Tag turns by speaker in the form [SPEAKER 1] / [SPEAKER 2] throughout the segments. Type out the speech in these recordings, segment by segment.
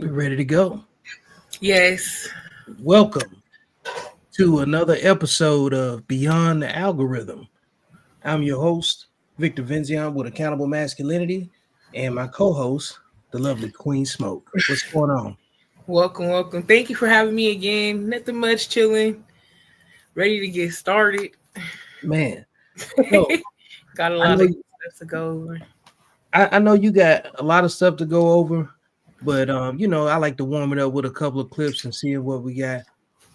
[SPEAKER 1] We're ready to go.
[SPEAKER 2] Yes.
[SPEAKER 1] Welcome to another episode of Beyond the Algorithm. I'm your host, Victor Vinzion with Accountable Masculinity, and my co host, the lovely Queen Smoke. What's going on?
[SPEAKER 2] Welcome, welcome. Thank you for having me again. Nothing much, chilling. Ready to get started.
[SPEAKER 1] Man, so
[SPEAKER 2] Got a
[SPEAKER 1] I
[SPEAKER 2] lot
[SPEAKER 1] know
[SPEAKER 2] of stuff to go over.
[SPEAKER 1] I know you got a lot of stuff to go over, but I like to warm it up with a couple of clips and seeing what we got.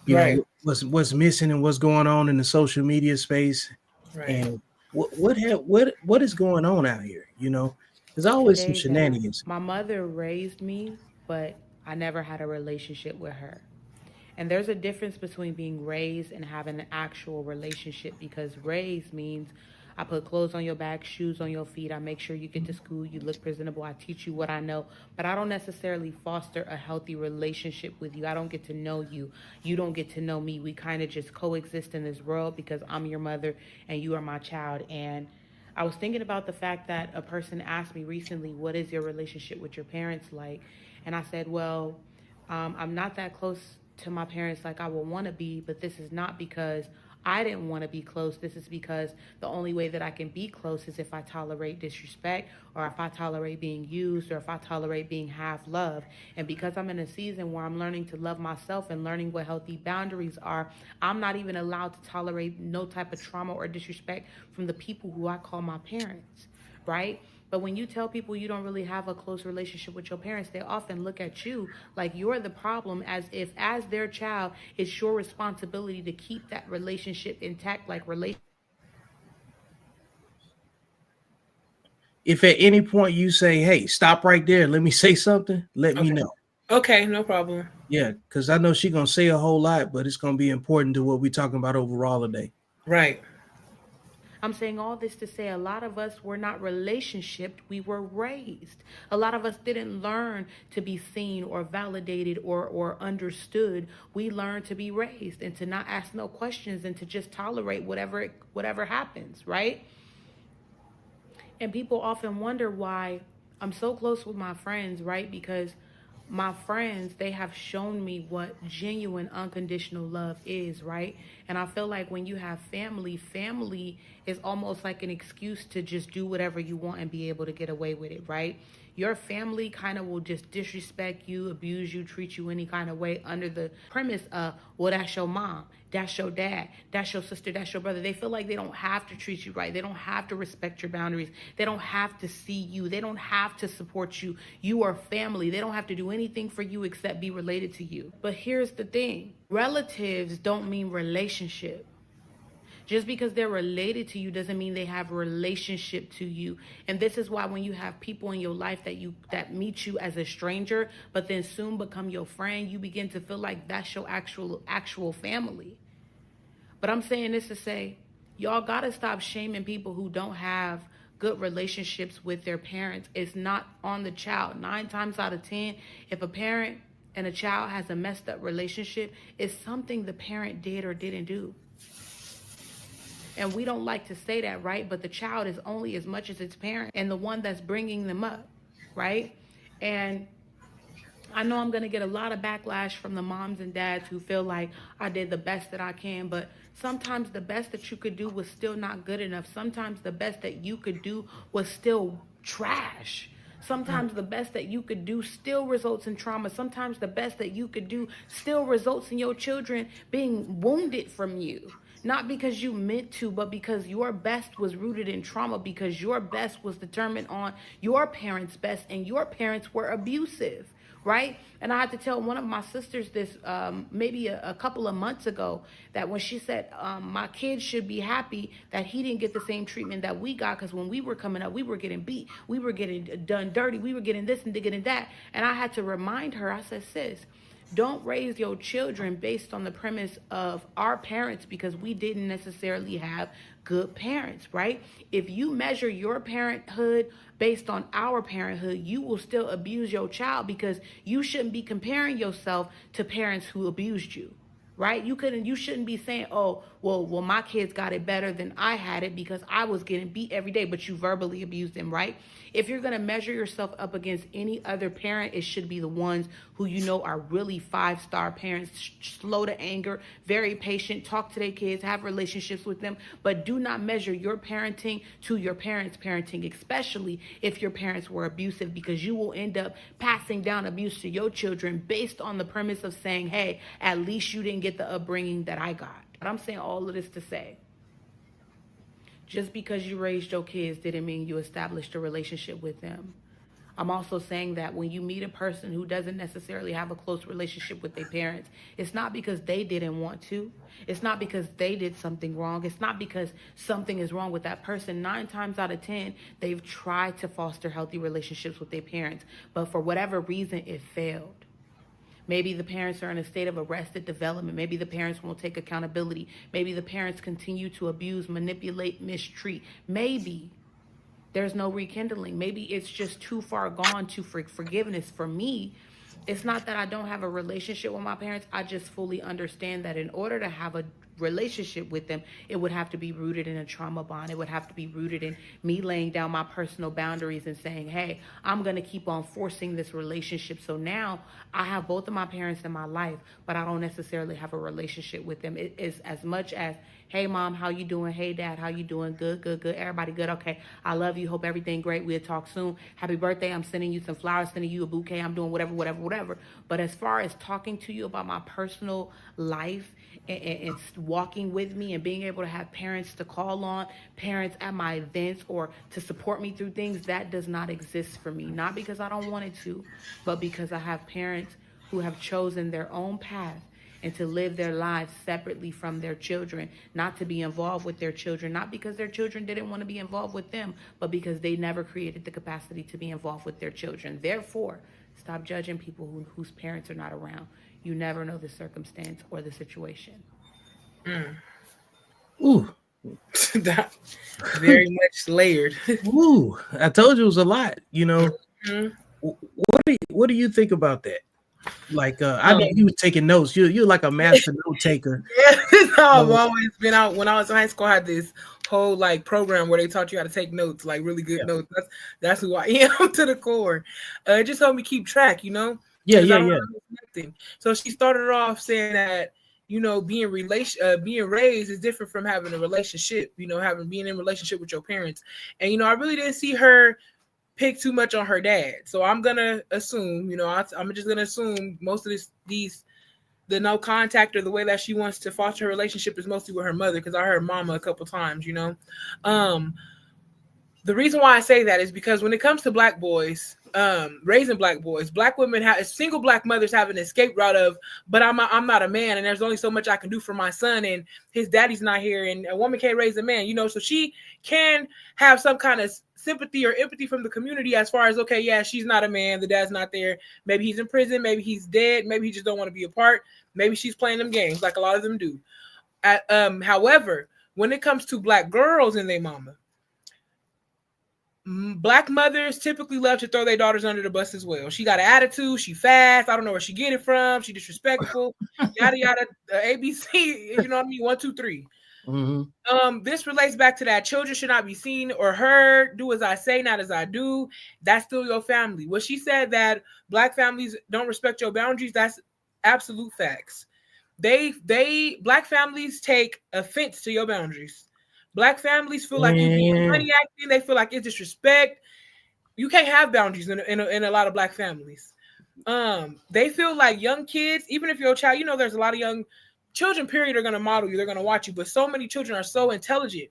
[SPEAKER 2] Right,
[SPEAKER 1] What's missing and what's going on in the social media space,
[SPEAKER 2] right.
[SPEAKER 1] and what is going on out here. There's always some
[SPEAKER 3] Today that
[SPEAKER 1] shenanigans.
[SPEAKER 3] my mother raised me, but I never had a relationship with her. And there's a difference between being raised and having an actual relationship because raised means I put clothes on your back, shoes on your feet. I make sure you get to school, you look presentable. I teach you what I know, but I don't necessarily foster a healthy relationship with you. I don't get to know you. You don't get to know me. We kind of just coexist in this world because I'm your mother and you are my child. And I was thinking about the fact that a person asked me recently, what is your relationship with your parents like? And I said, well, I'm not that close to my parents like I would want to be, but this is not because I didn't want to be close. This is because the only way that I can be close is if I tolerate disrespect or if I tolerate being used or if I tolerate being half loved. And because I'm in a season where I'm learning to love myself and learning what healthy boundaries are, I'm not even allowed to tolerate no type of trauma or disrespect from the people who I call my parents, right? But when you tell people you don't really have a close relationship with your parents, they often look at you like you're the problem, as if, as their child, it's your responsibility to keep that relationship intact, like relation.
[SPEAKER 1] If at any point you say, "Hey, stop right there, let me say something," let me
[SPEAKER 2] Okay.
[SPEAKER 1] know.
[SPEAKER 2] Okay, no problem.
[SPEAKER 1] Yeah, because I know she's gonna say a whole lot, but it's gonna be important to what we're talking about overall today.
[SPEAKER 2] Right.
[SPEAKER 3] I'm saying all this to say a lot of us were not relationshiped, we were raised. A lot of us didn't learn to be seen or validated or understood. We learned to be raised and to not ask no questions and to just tolerate whatever happens, right? And people often wonder why I'm so close with my friends, right? Because my friends, they have shown me what genuine unconditional love is, right? And I feel like when you have family, family is almost like an excuse to just do whatever you want and be able to get away with it, right? Your family kind of will just disrespect you, abuse you, treat you any kind of way under the premise of, well, that's your mom, that's your dad, that's your sister, that's your brother. They feel like they don't have to treat you right. They don't have to respect your boundaries. They don't have to see you. They don't have to support you. You are family. They don't have to do anything for you except be related to you. But here's the thing, relatives don't mean relationship. Just because they're related to you doesn't mean they have a relationship to you. And this is why when you have people in your life that meet you as a stranger, but then soon become your friend, you begin to feel like that's your actual family. But I'm saying this to say, y'all gotta stop shaming people who don't have good relationships with their parents. It's not on the child. 9 times out of 10, if a parent and a child has a messed up relationship, it's something the parent did or didn't do. And we don't like to say that, right? But the child is only as much as its parent and the one that's bringing them up, right? And I know I'm going to get a lot of backlash from the moms and dads who feel like I did the best that I can, but sometimes the best that you could do was still not good enough. Sometimes the best that you could do was still trash. Sometimes the best that you could do still results in trauma. Sometimes the best that you could do still results in your children being wounded from you. Not because you meant to, but because your best was rooted in trauma, because your best was determined on your parents' best and your parents were abusive, right? And I had to tell one of my sisters this maybe a couple of months ago, that when she said my kids should be happy that he didn't get the same treatment that we got, because when we were coming up, we were getting beat, we were getting done dirty, we were getting this and getting that. And I had to remind her, I said, sis, don't raise your children based on the premise of our parents because we didn't necessarily have good parents, right? If you measure your parenthood based on our parenthood, you will still abuse your child because you shouldn't be comparing yourself to parents who abused you, right? You shouldn't be saying, oh, well, my kids got it better than I had it because I was getting beat every day, but you verbally abused them, right? If you're going to measure yourself up against any other parent, it should be the ones who you know are really 5-star parents, slow to anger, very patient, talk to their kids, have relationships with them, but do not measure your parenting to your parents' parenting, especially if your parents were abusive, because you will end up passing down abuse to your children based on the premise of saying, hey, at least you didn't get the upbringing that I got. But I'm saying all of this to say, just because you raised your kids didn't mean you established a relationship with them. I'm also saying that when you meet a person who doesn't necessarily have a close relationship with their parents, it's not because they didn't want to. It's not because they did something wrong. It's not because something is wrong with that person. 9 times out of 10, they've tried to foster healthy relationships with their parents, but for whatever reason, it failed. Maybe the parents are in a state of arrested development. Maybe the parents won't take accountability. Maybe the parents continue to abuse, manipulate, mistreat. Maybe there's no rekindling. Maybe it's just too far gone to forgiveness. For me, it's not that I don't have a relationship with my parents. I just fully understand that in order to have a relationship with them, it would have to be rooted in a trauma bond. It would have to be rooted in me laying down my personal boundaries and saying, hey, I'm going to keep on forcing this relationship. So now I have both of my parents in my life, but I don't necessarily have a relationship with them. It is as much as, hey, mom, how you doing? Hey, dad, how you doing? Good, good, good. Everybody good? Okay. I love you. Hope everything great. We'll talk soon. Happy birthday. I'm sending you some flowers, sending you a bouquet. I'm doing whatever, whatever, whatever. But as far as talking to you about my personal life and walking with me and being able to have parents to call on, parents at my events, or to support me through things, that does not exist for me. Not because I don't want it to, but because I have parents who have chosen their own path and to live their lives separately from their children, not to be involved with their children, not because their children didn't want to be involved with them, but because they never created the capacity to be involved with their children. Therefore, stop judging people whose parents are not around. You never know the circumstance or the situation.
[SPEAKER 1] Ooh,
[SPEAKER 2] That very much layered.
[SPEAKER 1] ooh! I told you it was a lot.
[SPEAKER 2] Mhm.
[SPEAKER 1] What do you think about that? Like, I know you were taking notes. You're like a master note taker.
[SPEAKER 2] That's how I've always been out. When I was in high school, I had this whole like program where they taught you how to take notes, like really good notes. That's who I am to the core. It just helped me keep track,
[SPEAKER 1] Yeah.
[SPEAKER 2] because I don't know nothing. So she started off saying that being raised is different from having a relationship. Being in a relationship with your parents, and I really didn't see her pick too much on her dad. So I'm gonna assume, I'm just gonna assume most of the no contact or the way that she wants to foster her relationship is mostly with her mother, because I heard mama a couple times. The reason why I say that is because when it comes to black boys, raising black boys, black women have single black mothers have an escape route of, but I'm not a man, and there's only so much I can do for my son, and his daddy's not here, and a woman can't raise a man, so she can have some kind of sympathy or empathy from the community as far as, okay, yeah, she's not a man, the dad's not there, maybe he's in prison, maybe he's dead, maybe he just don't want to be a part, maybe she's playing them games like a lot of them do. However, when it comes to black girls and their mama, black mothers typically love to throw their daughters under the bus as well. She got an attitude. She fast. I don't know where she get it from. She disrespectful. Yada yada. ABC. You know what I mean? 1, 2, 3.
[SPEAKER 1] Mm-hmm.
[SPEAKER 2] This relates back to that. Children should not be seen or heard. Do as I say, not as I do. That's still your family. When she said that black families don't respect your boundaries, that's absolute facts. Black families take offense to your boundaries. Black families feel like you being money acting. They feel like it's disrespect. You can't have boundaries in a lot of black families. They feel like young kids, even if you're a child, there's a lot of young children, period, are going to model you. They're going to watch you. But so many children are so intelligent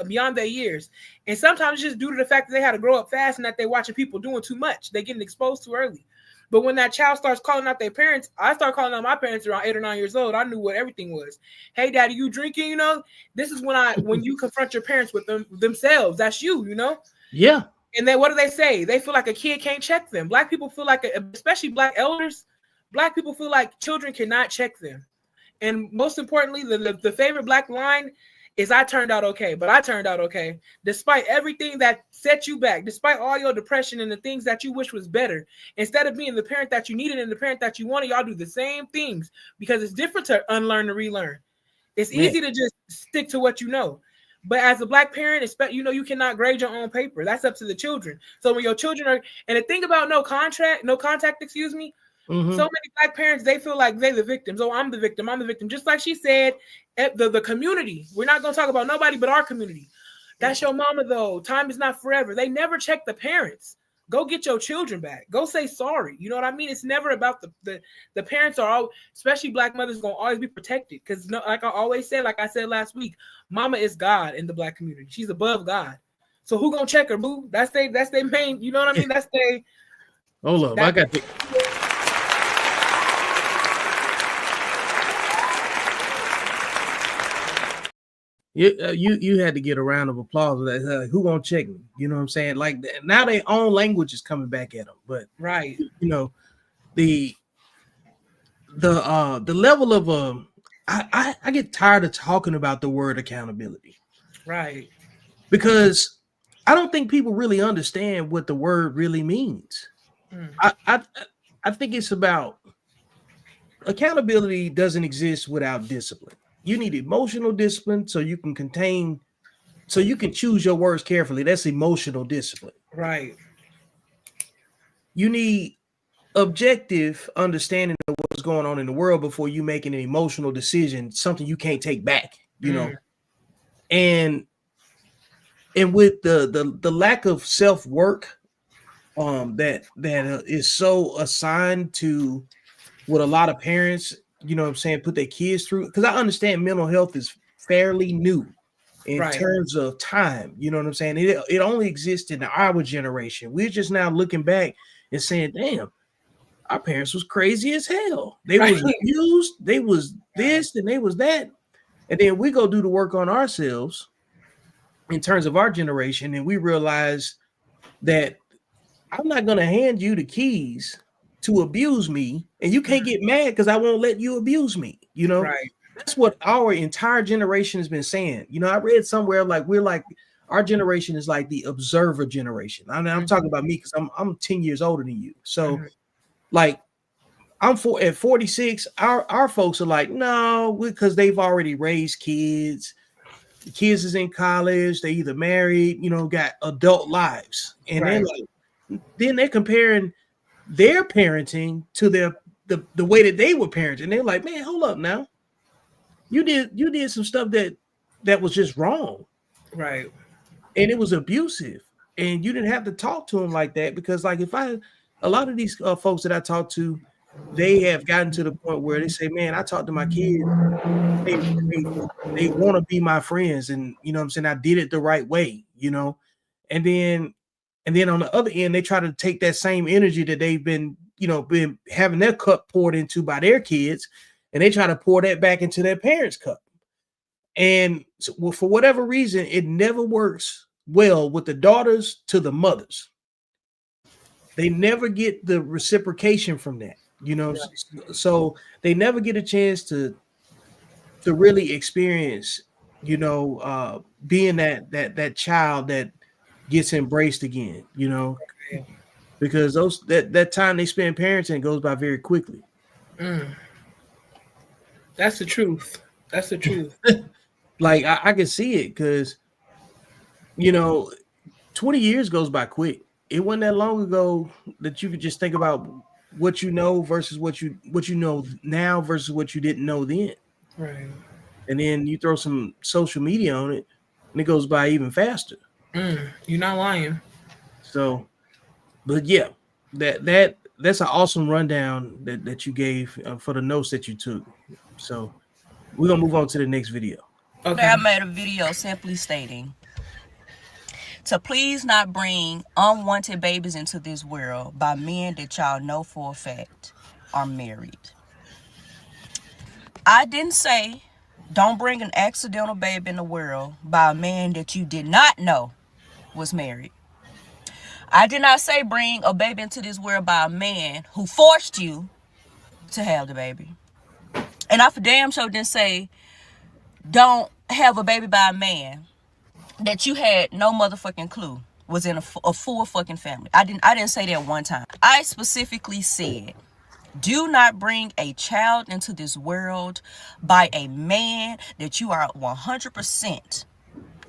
[SPEAKER 2] beyond their years. And sometimes it's just due to the fact that they had to grow up fast and that they're watching people doing too much. They're getting exposed too early. But when that child starts calling out their parents, I start calling out my parents around 8 or 9 years old. I knew what everything was. Hey, daddy, you drinking? This is when you confront your parents with themselves. That's you.
[SPEAKER 1] Yeah.
[SPEAKER 2] And then what do they say? They feel like a kid can't check them. Black people feel like, especially black elders, black people feel like children cannot check them. And most importantly, the favorite black line is I turned out okay, but I turned out okay. Despite everything that set you back, despite all your depression and the things that you wish was better, instead of being the parent that you needed and the parent that you wanted, y'all do the same things because it's different to unlearn and relearn. It's easy to just stick to what you know. But as a black parent, you cannot grade your own paper. That's up to the children. So when your children are, and the thing about no contact, excuse me, so many black parents, they feel like they're the victims. Oh, I'm the victim. I'm the victim. Just like she said, the community. We're not going to talk about nobody but our community. That's your mama, though. Time is not forever. They never check the parents. Go get your children back. Go say sorry. You know what I mean? It's never about the parents are all, especially black mothers, going to always be protected. Because like I always said, like I said last week, mama is God in the black community. She's above God. So who going to check her, boo? That's their main, you know what I mean? That's their.
[SPEAKER 1] Hold up. I got the. You had to get a round of applause with that. Who gonna check me? You know what I'm saying? Like now, their own language is coming back at them. But
[SPEAKER 2] right,
[SPEAKER 1] you know, the level of I get tired of talking about the word accountability,
[SPEAKER 2] right?
[SPEAKER 1] Because I don't think people really understand what the word really means. I think it's about accountability doesn't exist without discipline. You need emotional discipline so you can choose your words carefully. That's emotional discipline.
[SPEAKER 2] Right.
[SPEAKER 1] You need objective understanding of what's going on in the world before you making an emotional decision, something you can't take back, you know. And with the lack of self-work that is so assigned to what a lot of parents, you know what I'm saying, put their kids through. Because I understand mental health is fairly new in terms of time. You know what I'm saying? It only exists in our generation. We're just now looking back and saying, damn, our parents was crazy as hell. They was abused, they was this, and they was that. And then we go do the work on ourselves in terms of our generation, and we realize that I'm not going to hand you the keys to abuse me, and you can't get mad because I won't let you abuse me. You know, that's what our entire generation has been saying. You know, I read somewhere like our generation is like the observer generation. I mean, I'm talking about me because I'm 10 years older than you. So, like, at 46. Our folks are like, no, because they've already raised kids. The kids is in college. They either married, you know, got adult lives, and then they're comparing their parenting to the way that they were parenting. They're like, man, hold up now. You did some stuff that was just wrong.
[SPEAKER 2] Right.
[SPEAKER 1] And it was abusive. And you didn't have to talk to them like that because like a lot of these folks that I talk to, they have gotten to the point where they say, man, I talk to my kids. They want to be my friends. And you know what I'm saying? I did it the right way, you know? And then on the other end, they try to take that same energy that they've been having their cup poured into by their kids, and they try to pour that back into their parents' cup. And so, well, for whatever reason, it never works well with the daughters to the mothers. They never get the reciprocation from that, you know. So they never get a chance to really experience, you know, being that child that gets embraced again, you know, because that time they spend parenting goes by very quickly.
[SPEAKER 2] That's the truth. That's the truth.
[SPEAKER 1] Like I can see it because, you know, 20 years goes by quick. It wasn't that long ago that you could just think about what you know versus what you know now versus what you didn't know then.
[SPEAKER 2] Right.
[SPEAKER 1] And then you throw some social media on it, and it goes by even faster.
[SPEAKER 2] You're not lying.
[SPEAKER 1] So, but yeah, that's an awesome rundown that you gave for the notes that you took. So we're gonna move on to the next video.
[SPEAKER 4] Okay. I made a video simply stating to please not bring unwanted babies into this world by men that y'all know for a fact are married. I didn't say don't bring an accidental baby in the world by a man that you did not know was married. I did not say bring a baby into this world by a man who forced you to have the baby. And I for damn sure didn't say don't have a baby by a man that you had no motherfucking clue was in a full fucking family. I didn't say that one time. I specifically said, do not bring a child into this world by a man that you are 100%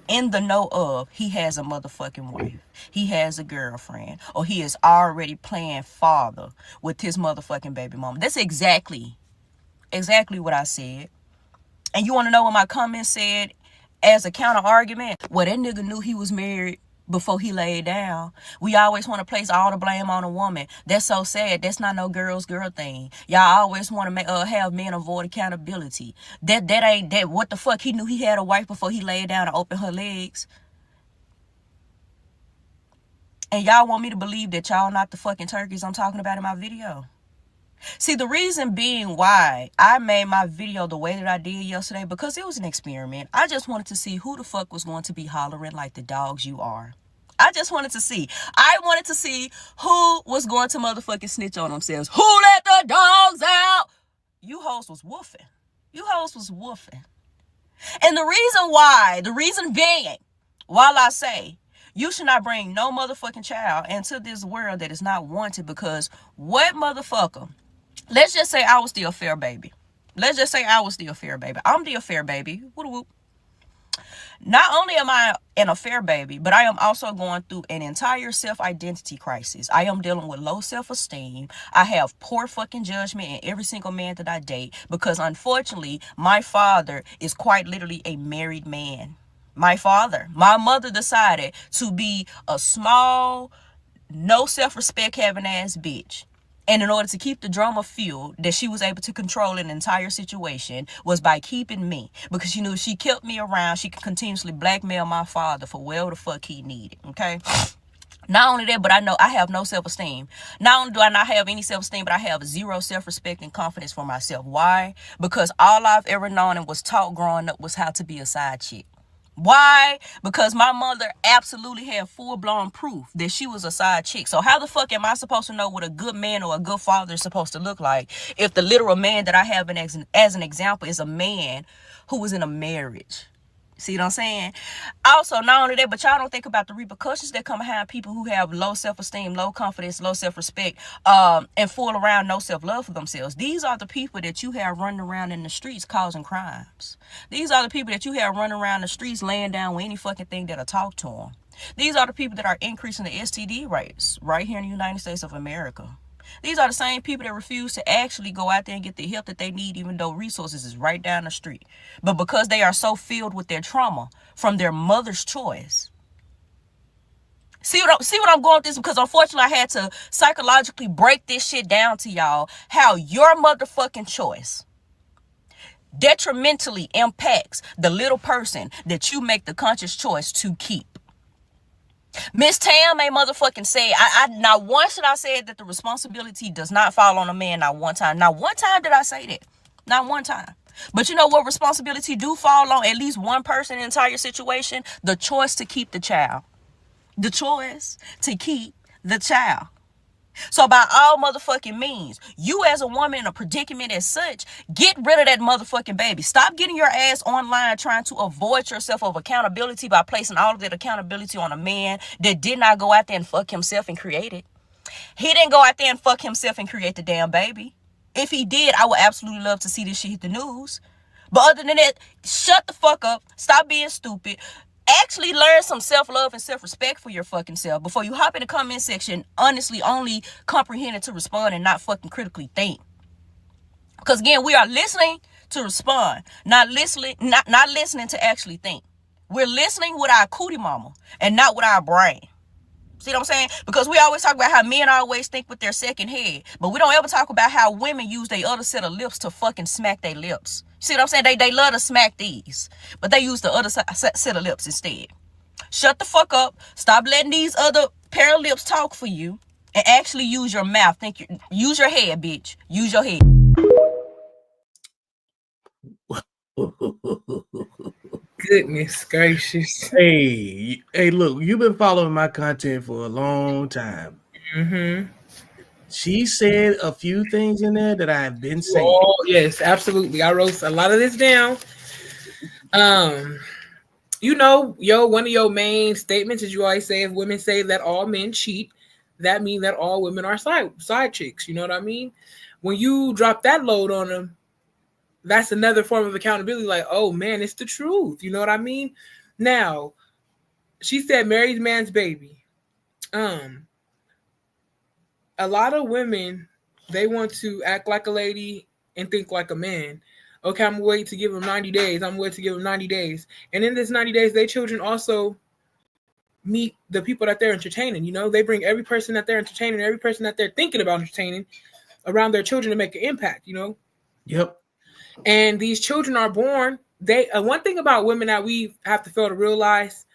[SPEAKER 4] in the know of. He has a motherfucking wife, he has a girlfriend, or he is already playing father with his motherfucking baby mama. That's exactly what I said. And you want to know what my comment said as a counter argument? Well, that nigga knew he was married before he laid down. We always want to place all the blame on a woman. That's so sad. That's not no girl thing. Y'all always want to have men avoid accountability. That ain't that. What the fuck? He knew he had a wife before he laid down and opened her legs. And y'all want me to believe that y'all not the fucking turkeys I'm talking about in my video. See, the reason being why I made my video the way that I did yesterday, because it was an experiment. I just wanted to see who the fuck was going to be hollering like the dogs you are. I just wanted to see. I wanted to see who was going to motherfucking snitch on themselves. Who let the dogs out? You hoes was woofing. And the reason being, while I say, you should not bring no motherfucking child into this world that is not wanted, because what motherfucker? Let's just say I was the affair baby. I'm the affair baby. Whoop. Not only am I an affair baby, but I am also going through an entire self-identity crisis. I am dealing with low self-esteem. I have poor fucking judgment in every single man that I date, because unfortunately, my father is quite literally a married man. My mother decided to be a small, no self-respect having ass bitch. And in order to keep the drama fueled, that she was able to control an entire situation was by keeping me. Because she knew if she kept me around, she could continuously blackmail my father for whatever the fuck he needed. Okay? Not only that, but I know I have no self-esteem. Not only do I not have any self-esteem, but I have zero self-respect and confidence for myself. Why? Because all I've ever known and was taught growing up was how to be a side chick. Why? Because my mother absolutely had full-blown proof that she was a side chick. So how the fuck am I supposed to know what a good man or a good father is supposed to look like if the literal man that I have as an example is a man who was in a marriage? See what I'm saying? Also, not only that, but y'all don't think about the repercussions that come behind people who have low self-esteem, low confidence, low self-respect, and fool around no self-love for themselves. These are the people that you have running around in the streets causing crimes. These are the people that you have running around the streets laying down with any fucking thing that'll talk to them. These are the people that are increasing the STD rates right here in the United States of America. These are the same people that refuse to actually go out there and get the help that they need, even though resources is right down the street. But because they are so filled with their trauma from their mother's choice. See what I'm going with this? Because unfortunately, I had to psychologically break this shit down to y'all, how your motherfucking choice detrimentally impacts the little person that you make the conscious choice to keep. Miss Tam ain't motherfucking said, I not once did I say that the responsibility does not fall on a man. Not one time did I say that. Not one time. But you know what responsibility do fall on at least one person in the entire situation? The choice to keep the child. The choice to keep the child. So by all motherfucking means, you as a woman in a predicament as such, get rid of that motherfucking baby. Stop getting your ass online trying to avoid yourself of accountability by placing all of that accountability on a man that did not go out there and fuck himself and create it. He didn't go out there and fuck himself and create the damn baby. If he did, I would absolutely love to see this shit hit the news. But other than that, shut the fuck up. Stop being stupid. Actually learn some self-love and self-respect for your fucking self before you hop in the comment section honestly only comprehending to respond and not fucking critically think. Because again, we are listening to respond, not listening to actually think. We're listening with our cootie mama and not with our brain. See what I'm saying? Because we always talk about how men always think with their second head, but we don't ever talk about how women use their other set of lips to fucking smack their lips. See what I'm saying? They love to smack these, but they use the other set of lips instead. Shut the fuck up. Stop letting these other pair of lips talk for you and actually use your mouth. Use your head, bitch. Use your head.
[SPEAKER 2] Goodness gracious.
[SPEAKER 1] Hey, look, you've been following my content for a long time.
[SPEAKER 2] Mm-hmm.
[SPEAKER 1] She said a few things in there that I've been saying.
[SPEAKER 2] Oh, yes, absolutely. I wrote a lot of this down. Um, one of your main statements is you always say if women say that all men cheat, that means that all women are side chicks. You know what I mean? When you drop that load on them, that's another form of accountability. Like, oh man, it's the truth. You know what I mean? Now, she said married man's baby. Um, a lot of women, they want to act like a lady and think like a man. Okay, I'm gonna wait to give them 90 days. I'm gonna wait to give them 90 days. And in this 90 days, their children also meet the people that they're entertaining. You know, they bring every person that they're entertaining, every person that they're thinking about entertaining around their children to make an impact, you know?
[SPEAKER 1] Yep.
[SPEAKER 2] And these children are born. They one thing about women that we have to fail to realize,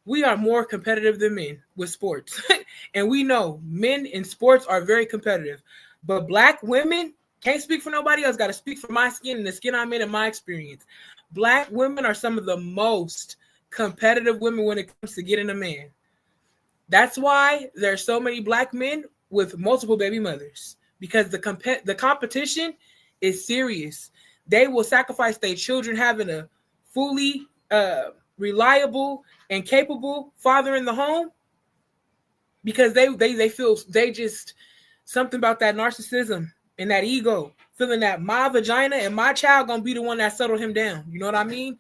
[SPEAKER 2] we are more competitive than men with sports. And we know men in sports are very competitive. But black women, can't speak for nobody else, got to speak for my skin and the skin I'm in and my experience. Black women are some of the most competitive women when it comes to getting a man. That's why there's so many black men with multiple baby mothers, because the competition is serious. They will sacrifice their children having a fully reliable and capable father in the home, because they feel they just something about that narcissism and that ego, feeling that my vagina and my child gonna be the one that settled him down. You know what I mean?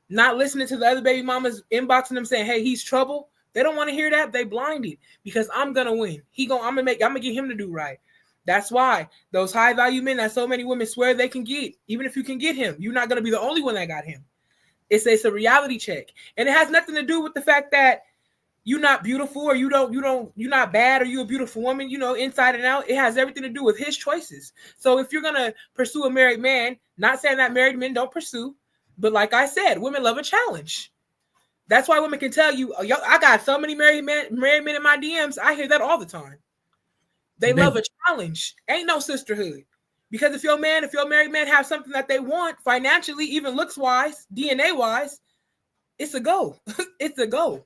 [SPEAKER 2] Not listening to the other baby mamas inboxing them saying, "Hey, he's trouble." They don't want to hear that. They blinded because I'm gonna win. I'm gonna get him to do right. That's why those high value men that so many women swear they can get, even if you can get him, you're not gonna be the only one that got him. It's a reality check, and it has nothing to do with the fact that you're not beautiful or you're not bad or you're a beautiful woman. You know, inside and out, it has everything to do with his choices. So if you're gonna pursue a married man, not saying that married men don't pursue, but like I said, women love a challenge. That's why women can tell you, yo, I got so many married men in my DMs. I hear that all the time. They love a challenge. Ain't no sisterhood. Because if your married man have something that they want financially, even looks wise, DNA wise, it's a go. It's a go.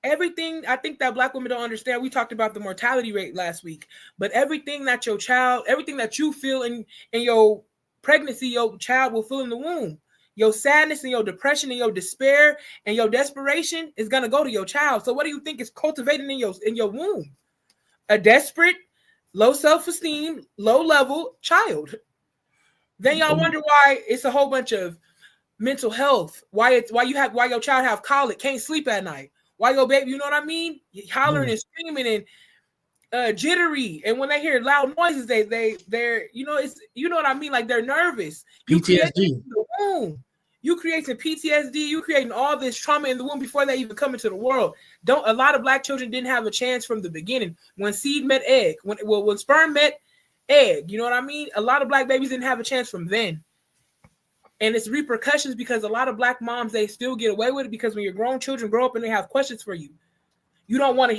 [SPEAKER 2] Everything I think that black women don't understand. We talked about the mortality rate last week, but everything that you feel in your pregnancy, your child will feel in the womb. Your sadness and your depression and your despair and your desperation is gonna go to your child. So what do you think is cultivating in your womb? A desperate, low self-esteem, low level child. Then y'all wonder why it's a whole bunch of mental health. Why your child have colic, can't sleep at night. Why your baby, you know what I mean? Hollering and screaming and jittery. And when they hear loud noises, they're you know what I mean? Like they're nervous. You create in the womb. You creating PTSD. You creating all this trauma in the womb before they even come into the world. A lot of black children didn't have a chance from the beginning. When seed met egg, when sperm met egg, you know what I mean? A lot of black babies didn't have a chance from then. And it's repercussions because a lot of black moms, they still get away with it because when your grown children grow up and they have questions for you, you don't want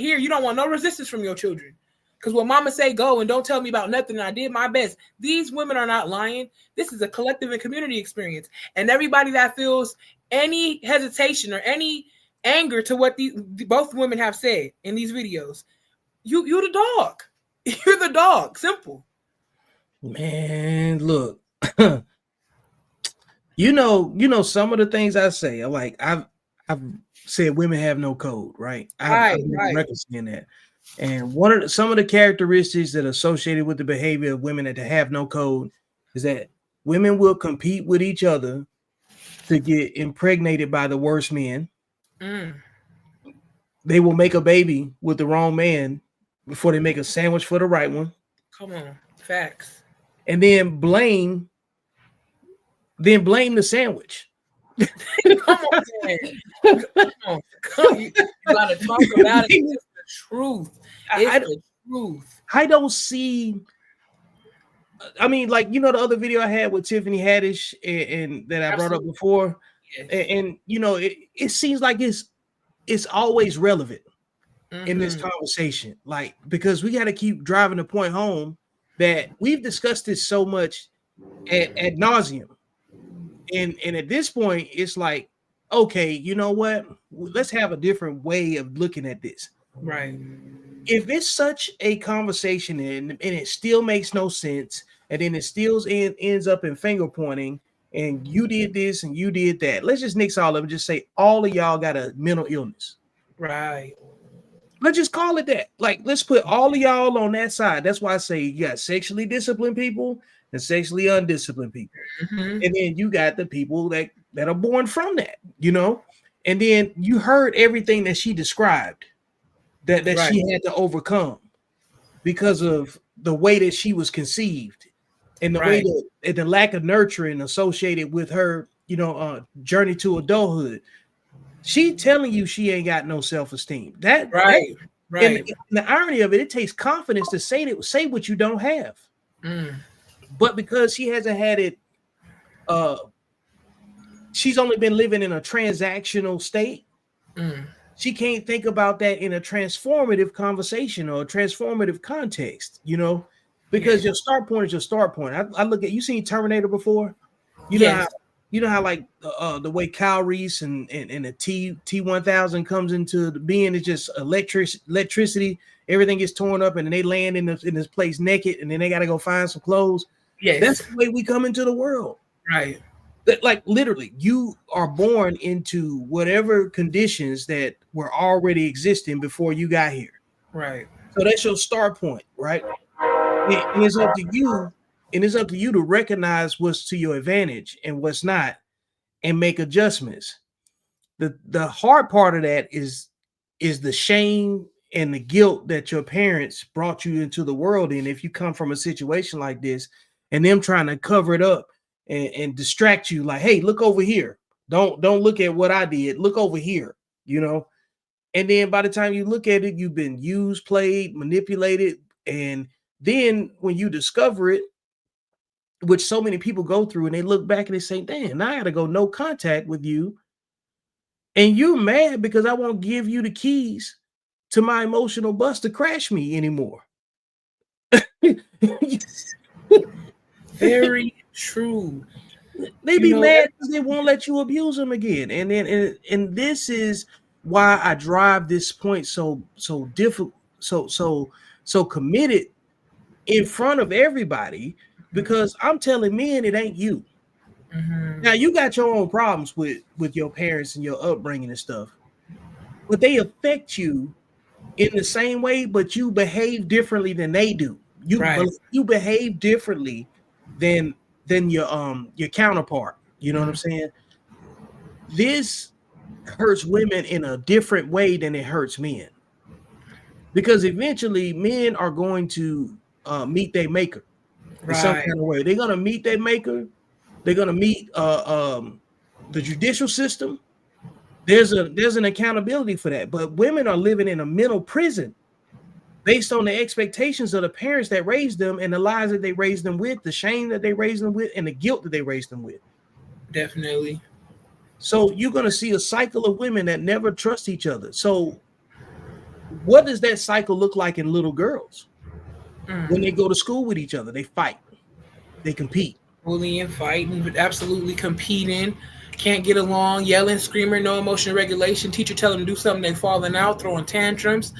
[SPEAKER 2] no resistance from your children. Because when mama say go and don't tell me about nothing, I did my best. These women are not lying. This is a collective and community experience. And everybody that feels any hesitation or any anger to what both women have said in these videos, you the dog. You're the dog. Simple.
[SPEAKER 1] Man, look. You know some of the things I say. Like I've said women have no code, right? I've been referencing that. And some of the characteristics that are associated with the behavior of women that have no code is that women will compete with each other to get impregnated by the worst men. They will make a baby with the wrong man before they make a sandwich for the right one.
[SPEAKER 2] Come on, facts.
[SPEAKER 1] And then blame the sandwich.
[SPEAKER 2] Come on, man. Come on. You gotta talk about it. It's the truth. It's the truth.
[SPEAKER 1] I don't see. I mean, like, you know, the other video I had with Tiffany Haddish and that I brought up before, and you know, it seems like it's always relevant in this conversation, like, because we got to keep driving the point home that we've discussed this so much ad nauseum, and at this point, it's like, okay, you know what? Let's have a different way of looking at this.
[SPEAKER 2] Right.
[SPEAKER 1] If it's such a conversation and it still makes no sense, and then it still ends up in finger pointing, and you did this and you did that. Let's just nix all of it. Just say all of y'all got a mental illness.
[SPEAKER 2] Right.
[SPEAKER 1] Let's just call it that. Like, let's put all of y'all on that side. That's why I say you got sexually disciplined people and sexually undisciplined people.
[SPEAKER 2] Mm-hmm.
[SPEAKER 1] And then you got the people that are born from that, you know? And then you heard everything that she described that
[SPEAKER 2] Right.
[SPEAKER 1] she had to overcome because of the way that she was conceived and the way
[SPEAKER 2] Right.
[SPEAKER 1] that and the lack of nurturing associated with her, journey to adulthood. She telling you she ain't got no self-esteem. That
[SPEAKER 2] Right.
[SPEAKER 1] and
[SPEAKER 2] Right.
[SPEAKER 1] the irony of it, it takes confidence to say what you don't have.
[SPEAKER 2] Mm.
[SPEAKER 1] But because she hasn't had it, she's only been living in a transactional state.
[SPEAKER 2] Mm.
[SPEAKER 1] She can't think about that in a transformative conversation or a transformative context, because
[SPEAKER 2] Yeah.
[SPEAKER 1] your start point is your start point. I look at, you seen Terminator before? You know how
[SPEAKER 2] Yes.
[SPEAKER 1] like the way Kyle Reese and the T-1000 comes into being is just electricity. Everything gets torn up and then they land in this place naked and then they got to go find some clothes. That's
[SPEAKER 2] Yes.
[SPEAKER 1] the way we come into the world.
[SPEAKER 2] Right.
[SPEAKER 1] That, like, literally, you are born into whatever conditions that were already existing before you got here.
[SPEAKER 2] Right.
[SPEAKER 1] So that's your start point, right? And it's up to you, to recognize what's to your advantage and what's not, and make adjustments. The hard part of that is the shame and the guilt that your parents brought you into the world in. If you come from a situation like this, and them trying to cover it up and distract you, like, hey, look over here. Don't look at what I did. Look over here. And then by the time you look at it, you've been used, played, manipulated, and then when you discover it, which so many people go through, and they look back and they say, damn, now I gotta go no contact with you. And you're mad because I won't give you the keys to my emotional bus to crash me anymore.
[SPEAKER 2] Very true.
[SPEAKER 1] They
[SPEAKER 2] You
[SPEAKER 1] be
[SPEAKER 2] know.
[SPEAKER 1] mad because they won't let you abuse them again. And then and this is why I drive this point so difficult, so committed in front of everybody, because I'm telling men it ain't you.
[SPEAKER 2] Mm-hmm.
[SPEAKER 1] Now you got your own problems with your parents and your upbringing and stuff, but they affect you in the same way, but you behave differently than they do.
[SPEAKER 2] Right.
[SPEAKER 1] You behave differently than your counterpart. You know what I'm saying? This hurts women in a different way than it hurts men, because eventually men are going to meet their maker in some
[SPEAKER 2] Right.
[SPEAKER 1] kind of way. They're gonna meet their maker. They're gonna meet the judicial system. There's an accountability for that. But women are living in a mental prison based on the expectations of the parents that raised them and the lies that they raised them with, the shame that they raised them with, and the guilt that they raised them with.
[SPEAKER 2] Definitely.
[SPEAKER 1] So you're going to see a cycle of women that never trust each other. So what does that cycle look like in little girls? When they go to school with each other, they fight, they compete.
[SPEAKER 2] Bullying, fighting, absolutely competing, can't get along, yelling, screaming, no emotional regulation. Teacher tell them to do something, they falling out, throwing tantrums.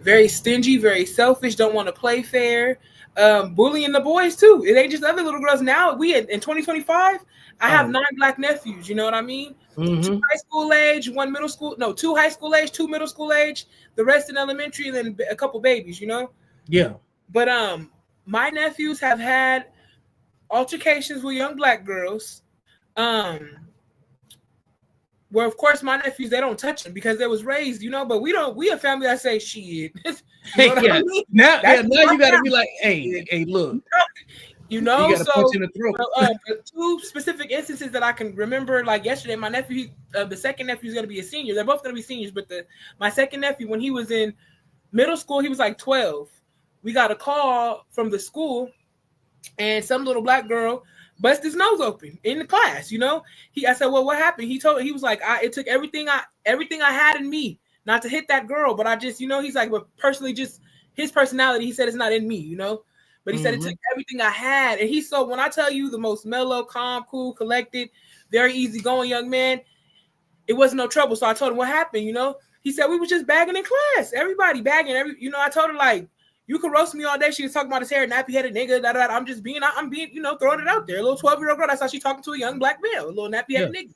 [SPEAKER 2] Very stingy, very selfish, don't want to play fair. Bullying the boys too. It ain't just other little girls. Now we in 2025, I have 9 black nephews. You know what I mean? 2 high school age, 1 middle school. No, 2 high school age, 2 middle school age. The rest in elementary, and then a couple babies.
[SPEAKER 1] Yeah.
[SPEAKER 2] But my nephews have had altercations with young black girls. Where of course my nephews, they don't touch them because they was raised, but we a family that say shit. You know what I mean?
[SPEAKER 1] Now you gotta be like, hey, look. You gotta punch in the throat.
[SPEAKER 2] 2 specific instances that I can remember, like yesterday, my nephew, the second nephew is gonna be a senior. They're both gonna be seniors, but my second nephew, when he was in middle school, he was like 12. We got a call from the school, and some little black girl bust his nose open in the class. I said, well, what happened? He was like, it took everything I had in me not to hit that girl, but I just, he's like, but personally, just his personality, he said it's not in me, but he said it took everything I had. And he's so, when I tell you, the most mellow, calm, cool, collected, very easygoing young man, it wasn't no trouble. So I told him what happened. He said we was just bagging in class, everybody bagging. I told her, like, You can roast me all day. She was talking about his hair, nappy headed nigga. Da, da, da. I'm being, throwing it out there. A little 12-year-old girl. That's how she talking to a young black male, a little nappy headed nigga.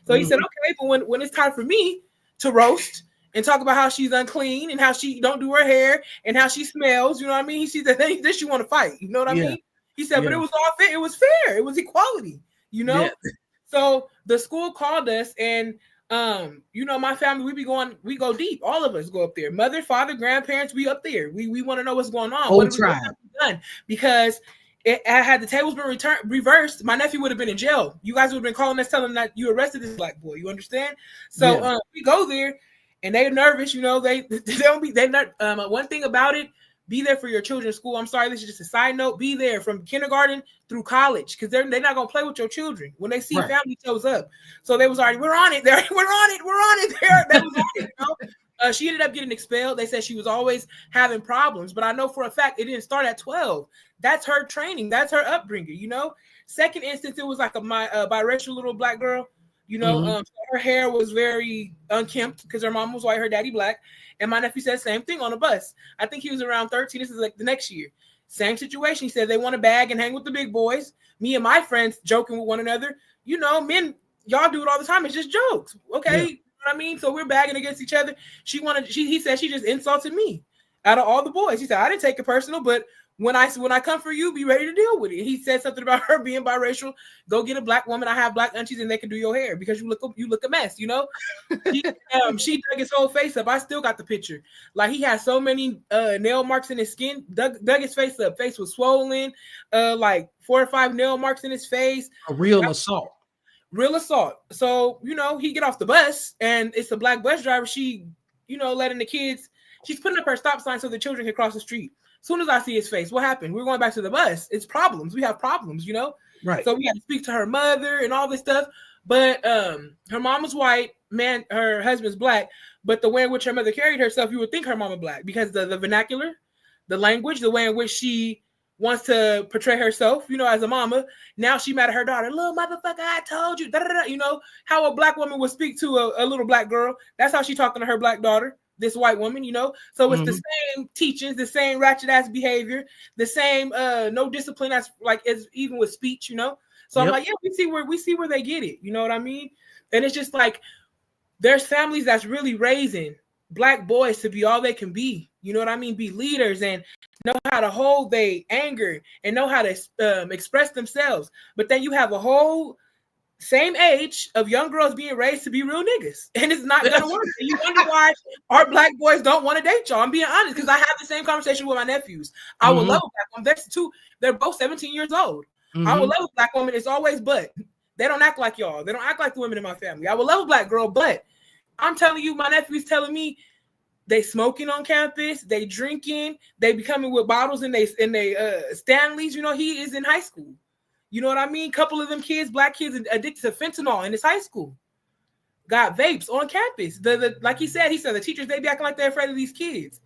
[SPEAKER 2] So he said, okay, but when it's time for me to roast and talk about how she's unclean and how she don't do her hair and how she smells, you know what I mean? He sees that this you want to fight, you know what I mean? He said, but it was all fair. It was fair. It was equality, Yeah. So the school called us, and my family, we go deep. All of us go up there. Mother, father, grandparents, we up there. We want to know what's going on. What have we done? Because had the tables been reversed, my nephew would have been in jail. You guys would have been calling us, telling that you arrested this black boy. You understand? So we go there, and they're nervous. They don't be. They're not. One thing about it. Be there for your children's school. I'm sorry, this is just a side note. Be there from kindergarten through college, because they're not gonna play with your children when they see family shows up. So they was already, we're on it. We're on it. That was on it. She ended up getting expelled. They said she was always having problems, but I know for a fact it didn't start at 12. That's her training. That's her upbringing. Second instance, it was like a biracial little black girl. Her hair was very unkempt because her mom was white, her daddy black. And my nephew said the same thing on a bus. I think he was around 13. This is like the next year. Same situation. He said they want to bag and hang with the big boys. Me and my friends joking with one another. Men, y'all do it all the time. It's just jokes. Okay. Yeah. You know what I mean? So we're bagging against each other. He said she just insulted me out of all the boys. He said, I didn't take it personal, but when I come for you, be ready to deal with it. He said something about her being biracial. Go get a black woman. I have black aunties and they can do your hair because you look a mess, She dug his whole face up. I still got the picture. Like, he had so many nail marks in his skin. Dug his face up. Face was swollen. Like 4 or 5 nail marks in his face.
[SPEAKER 1] A real assault.
[SPEAKER 2] Real assault. So, he get off the bus and it's a black bus driver. She, letting the kids. She's putting up her stop sign so the children can cross the street. As soon as I see his face, what happened? We're going back to the bus. It's problems. We have problems, Right. So we had to speak to her mother and all this stuff. But her mom was white, her husband's black. But the way in which her mother carried herself, you would think her mama black because the vernacular, the language, the way in which she wants to portray herself, as a mama. Now she mad at her daughter. Little motherfucker, I told you. Da, da, da. How a black woman would speak to a little black girl. That's how she talking to her black daughter. This white woman, so it's the same teachings, the same ratchet ass behavior, the same no discipline as even with speech, So I'm like, yeah, we see where they get it, you know what I mean? And it's just like there's families that's really raising black boys to be all they can be, you know what I mean? Be leaders and know how to hold their anger and know how to express themselves. But then you have a whole same age of young girls being raised to be real niggas, and it's not gonna work. And you wonder why our black boys don't want to date y'all. I'm being honest, because I have the same conversation with my nephews. I would love a black woman. They're both 17 years old. I would love a black woman. It's always but. They don't act like y'all. They don't act like the women in my family. I would love a black girl, but I'm telling you, my nephew's telling me they smoking on campus, they drinking, they be coming with bottles in they Stanleys. He is in high school. You know what I mean? Couple of them kids, black kids, addicted to fentanyl in his high school. Got vapes on campus. Like he said the teachers, they be acting like they're afraid of these kids.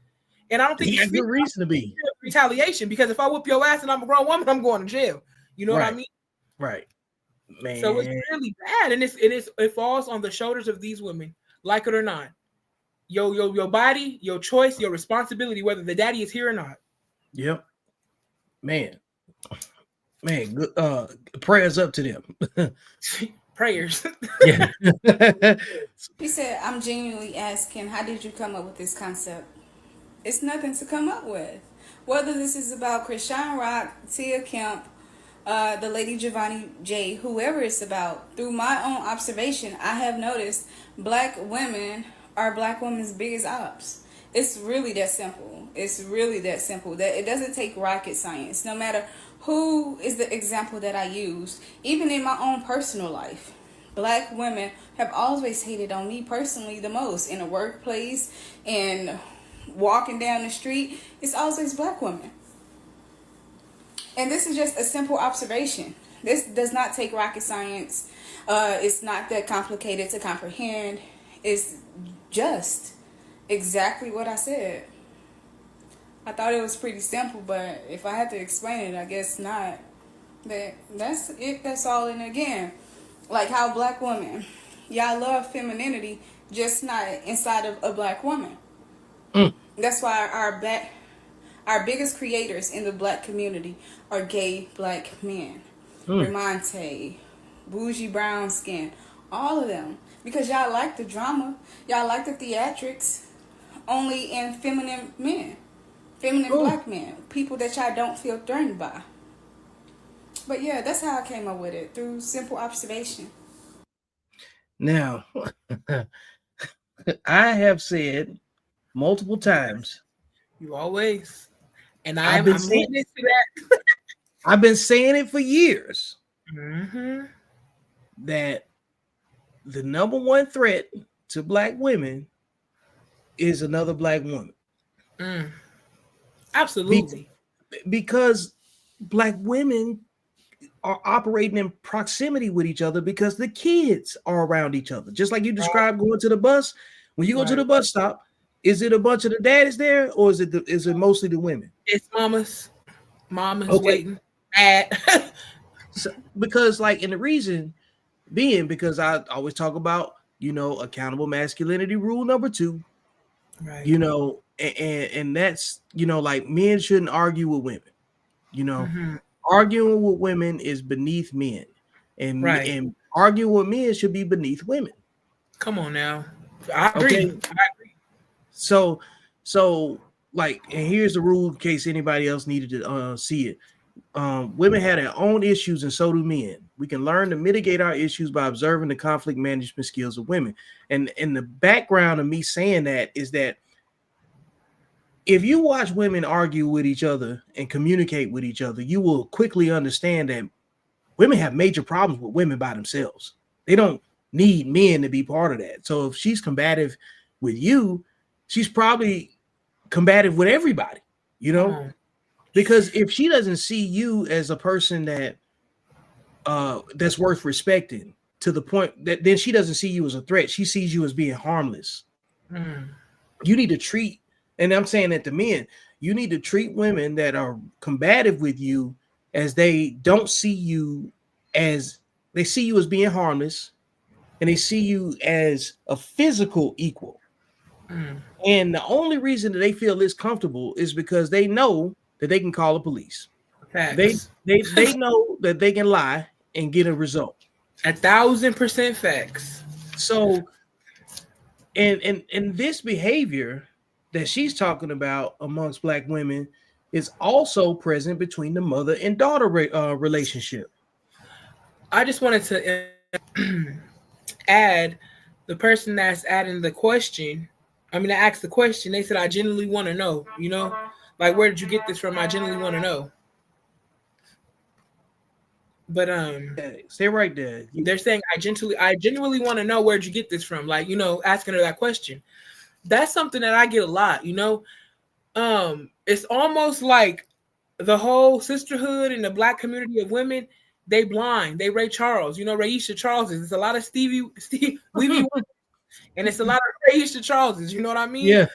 [SPEAKER 2] And I don't think
[SPEAKER 1] it's good reason to be
[SPEAKER 2] retaliation, because if I whoop your ass and I'm a grown woman, I'm going to jail. You know what I mean?
[SPEAKER 1] Right. Man.
[SPEAKER 2] So it's really bad, and it falls on the shoulders of these women, like it or not. Your body, your choice, your responsibility, whether the daddy is here or not.
[SPEAKER 1] Yep. Man, good. Prayers up to them.
[SPEAKER 2] Prayers.
[SPEAKER 1] Yeah.
[SPEAKER 5] He said, I'm genuinely asking, how did you come up with this concept? It's nothing to come up with. Whether this is about Krishan Rock, Tia Kemp, the lady Giovanni J, whoever it's about, through my own observation, I have noticed black women are black women's biggest ops. It's really that simple. It's really that simple. That it doesn't take rocket science. No matter who is the example that I use, even in my own personal life, black women have always hated on me personally the most. In the workplace, and walking down the street, it's always black women. And this is just a simple observation. This does not take rocket science. It's not that complicated to comprehend. It's just exactly what I said. I thought it was pretty simple, but if I had to explain it, I guess not. But that's it. That's all. And again, like how black women, y'all love femininity, just not inside of a black woman. That's why Our biggest creators in the black community are gay black men. Ramonte, Bougie Brown Skin, all of them. Because y'all like the drama, y'all like the theatrics, only in feminine men, feminine black men, people that y'all don't feel threatened by. But yeah, that's how I came up with it, through simple observation.
[SPEAKER 1] Now, I have said multiple times.
[SPEAKER 2] You always. And
[SPEAKER 1] I'm
[SPEAKER 2] witness to that.
[SPEAKER 1] I've been saying it for years.
[SPEAKER 2] Mm-hmm.
[SPEAKER 1] That the number one threat to black women is another black woman.
[SPEAKER 2] Absolutely.
[SPEAKER 1] Because black women are operating in proximity with each other because the kids are around each other. Just like you described going to the bus. When you go to the bus stop, is it a bunch of the daddies there, or is it mostly the women?
[SPEAKER 2] It's mamas waiting at.
[SPEAKER 1] So, because and the reason being, because I always talk about, accountable masculinity rule number 2,
[SPEAKER 2] right.
[SPEAKER 1] And that's, men shouldn't argue with women, arguing with women is beneath men, and arguing with men should be beneath women.
[SPEAKER 2] Come on now. I agree.
[SPEAKER 1] Okay. So and here's the rule in case anybody else needed to see it. Women have their own issues, and so do men. We can learn to mitigate our issues by observing the conflict management skills of women. And the background of me saying that is that if you watch women argue with each other and communicate with each other, you will quickly understand that women have major problems with women by themselves. They don't need men to be part of that. So if she's combative with you, she's probably combative with everybody, because if she doesn't see you as a person that that's worth respecting, to the point that then she doesn't see you as a threat. She sees you as being harmless. You need to treat, and I'm saying that to men, you need to treat women that are combative with you as they don't see you as, they see you as being harmless, and they see you as a physical equal. And the only reason that they feel this comfortable is because they know that they can call the police.
[SPEAKER 2] Facts.
[SPEAKER 1] They know that they can lie and get a result.
[SPEAKER 2] 1,000% facts.
[SPEAKER 1] So, and this behavior that she's talking about amongst black women is also present between the mother and daughter relationship.
[SPEAKER 2] I just wanted to add, the person that's adding the question, I asked the question, they said, I genuinely want to know, like, where did you get this from? I genuinely want to know. But
[SPEAKER 1] stay right there.
[SPEAKER 2] They're saying, I genuinely want to know, where'd you get this from? Like, asking her that question. That's something that I get a lot, it's almost like the whole sisterhood and the black community of women, they blind. They Ray Charles, Raisha Charleses. It's a lot of Stevie and it's a lot of Raisha Charleses. You know what I mean?
[SPEAKER 1] Yeah.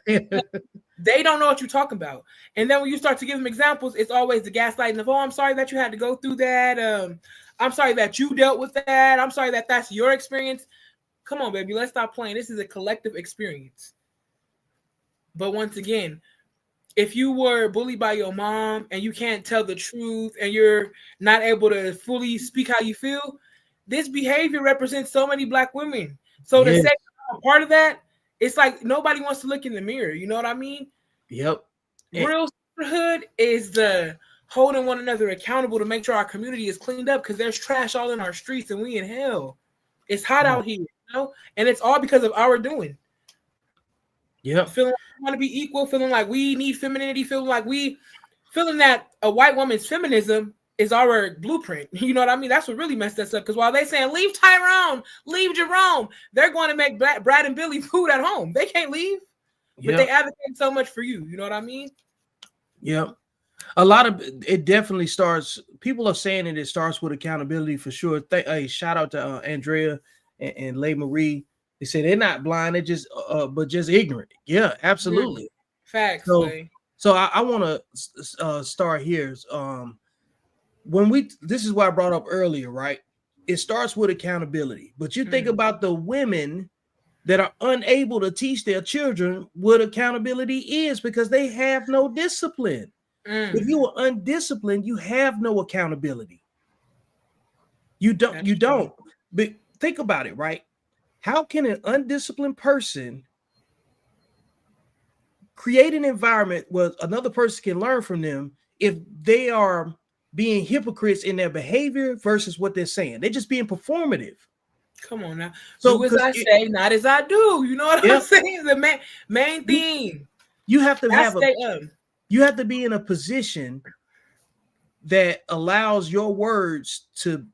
[SPEAKER 2] They don't know what you're talking about. And then when you start to give them examples, it's always the gaslighting of, oh, I'm sorry that you had to go through that. I'm sorry that you dealt with that. I'm sorry that that's your experience. Come on, baby. Let's stop playing. This is a collective experience. But once again, if you were bullied by your mom and you can't tell the truth and you're not able to fully speak how you feel, this behavior represents so many black women. So to say I'm a part of that, it's like nobody wants to look in the mirror. You know what I mean?
[SPEAKER 1] Yep.
[SPEAKER 2] Real sisterhood is the holding one another accountable to make sure our community is cleaned up, because there's trash all in our streets and we in hell. It's hot out here, and it's all because of our doing.
[SPEAKER 1] Yeah.
[SPEAKER 2] Feeling like we want to be equal, feeling like we need femininity, feeling that a white woman's feminism is our blueprint. You know what I mean? That's what really messed us up. Because while they saying leave Tyrone, leave Jerome, they're going to make Brad and Billy food at home. They can't leave, but they advocate so much for you. You know what I mean?
[SPEAKER 1] Yeah. A lot of it definitely starts. People are saying it starts with accountability for sure. Hey, shout out to Andrea and Leigh Marie. They say they're not blind, they're just but just ignorant. Yeah, absolutely.
[SPEAKER 2] Facts.
[SPEAKER 1] So I want to start here. This is what I brought up earlier, right? It starts with accountability, but you think about the women that are unable to teach their children what accountability is because they have no discipline. If you are undisciplined, you have no accountability. You don't. But think about it, right? How can an undisciplined person create an environment where another person can learn from them if they are being hypocrites in their behavior versus what they're saying? They're just being performative.
[SPEAKER 2] Come on now.
[SPEAKER 1] So
[SPEAKER 2] Do as I say, not as I do. You know what I'm saying? The main thing.
[SPEAKER 1] You have to have you have to be in a position that allows your words to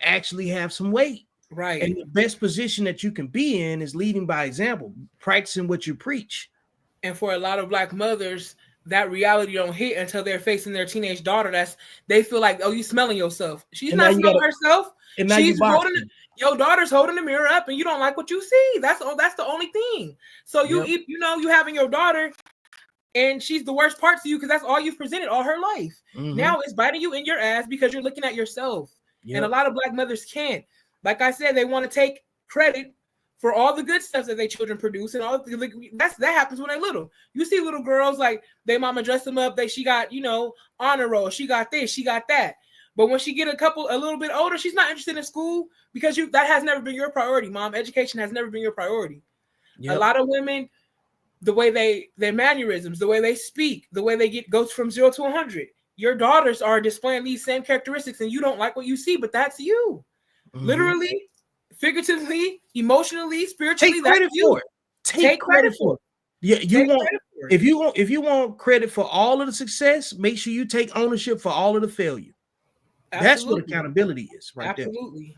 [SPEAKER 1] actually have some weight.
[SPEAKER 2] Right.
[SPEAKER 1] And the best position that you can be in is leading by example, practicing what you preach.
[SPEAKER 2] And for a lot of Black mothers, that reality don't hit until they're facing their teenage daughter. They feel like, oh, you smelling yourself. She's not smelling herself.
[SPEAKER 1] And now
[SPEAKER 2] she's holding your daughter's holding the mirror up, and you don't like what you see. That's the only thing. So you having your daughter, and she's the worst part to you because that's all you've presented all her life. Now it's biting you in your ass because you're looking at yourself. And a lot of Black mothers can't. Like I said, they want to take credit for all the good stuff that their children produce, and all that happens when they're little. You see little girls like their mama dress them up. She got honor roll. She got this. She got that. But when she get a little bit older, she's not interested in school because that has never been your priority, mom. Education has never been your priority. A lot of women, the way their mannerisms, the way they speak, the way they goes from 0 to 100. Your daughters are displaying these same characteristics, and you don't like what you see, but that's you. Literally, figuratively, emotionally, spiritually.
[SPEAKER 1] Take credit for it. Take credit for it. Yeah, if you want credit for all of the success, make sure you take ownership for all of the failure. Absolutely. That's what accountability is, right there. Absolutely.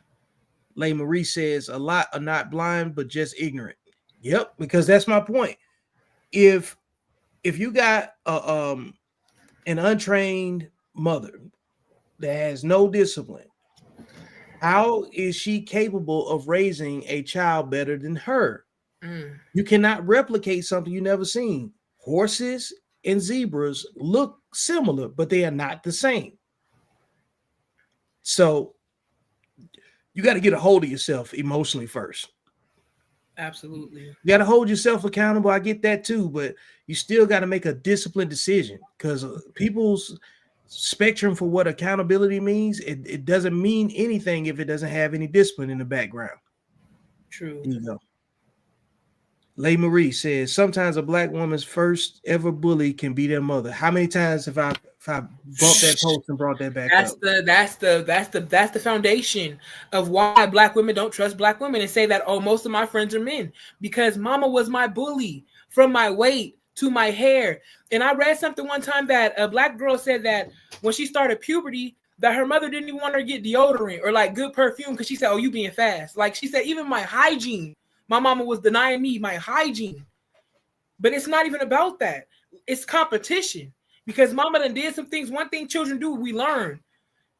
[SPEAKER 1] Leigh Marie says a lot are not blind but just ignorant. Yep, because that's my point. If you got an untrained mother that has no discipline, how is she capable of raising a child better than her? You cannot replicate something you never seen. Horses and zebras look similar, but they are not the same. So you got to get a hold of yourself emotionally first.
[SPEAKER 2] Absolutely.
[SPEAKER 1] You got to hold yourself accountable. I get that too, but you still got to make a disciplined decision because people's spectrum for what accountability means, it doesn't mean anything if it doesn't have any discipline in the background.
[SPEAKER 2] True.
[SPEAKER 1] You know. Leigh Marie says sometimes a Black woman's first ever bully can be their mother. How many times have I bumped that post and brought that back up?
[SPEAKER 2] That's the foundation of why Black women don't trust Black women and say that, oh, most of my friends are men, because mama was my bully from my weight to my hair. And I read something one time that a Black girl said that when she started puberty, that her mother didn't even want her to get deodorant or like good perfume because she said, oh, you being fast. Like she said, even my hygiene, my mama was denying me my hygiene. But it's not even about that. It's competition. Because mama done did some things. One thing children do, we learn.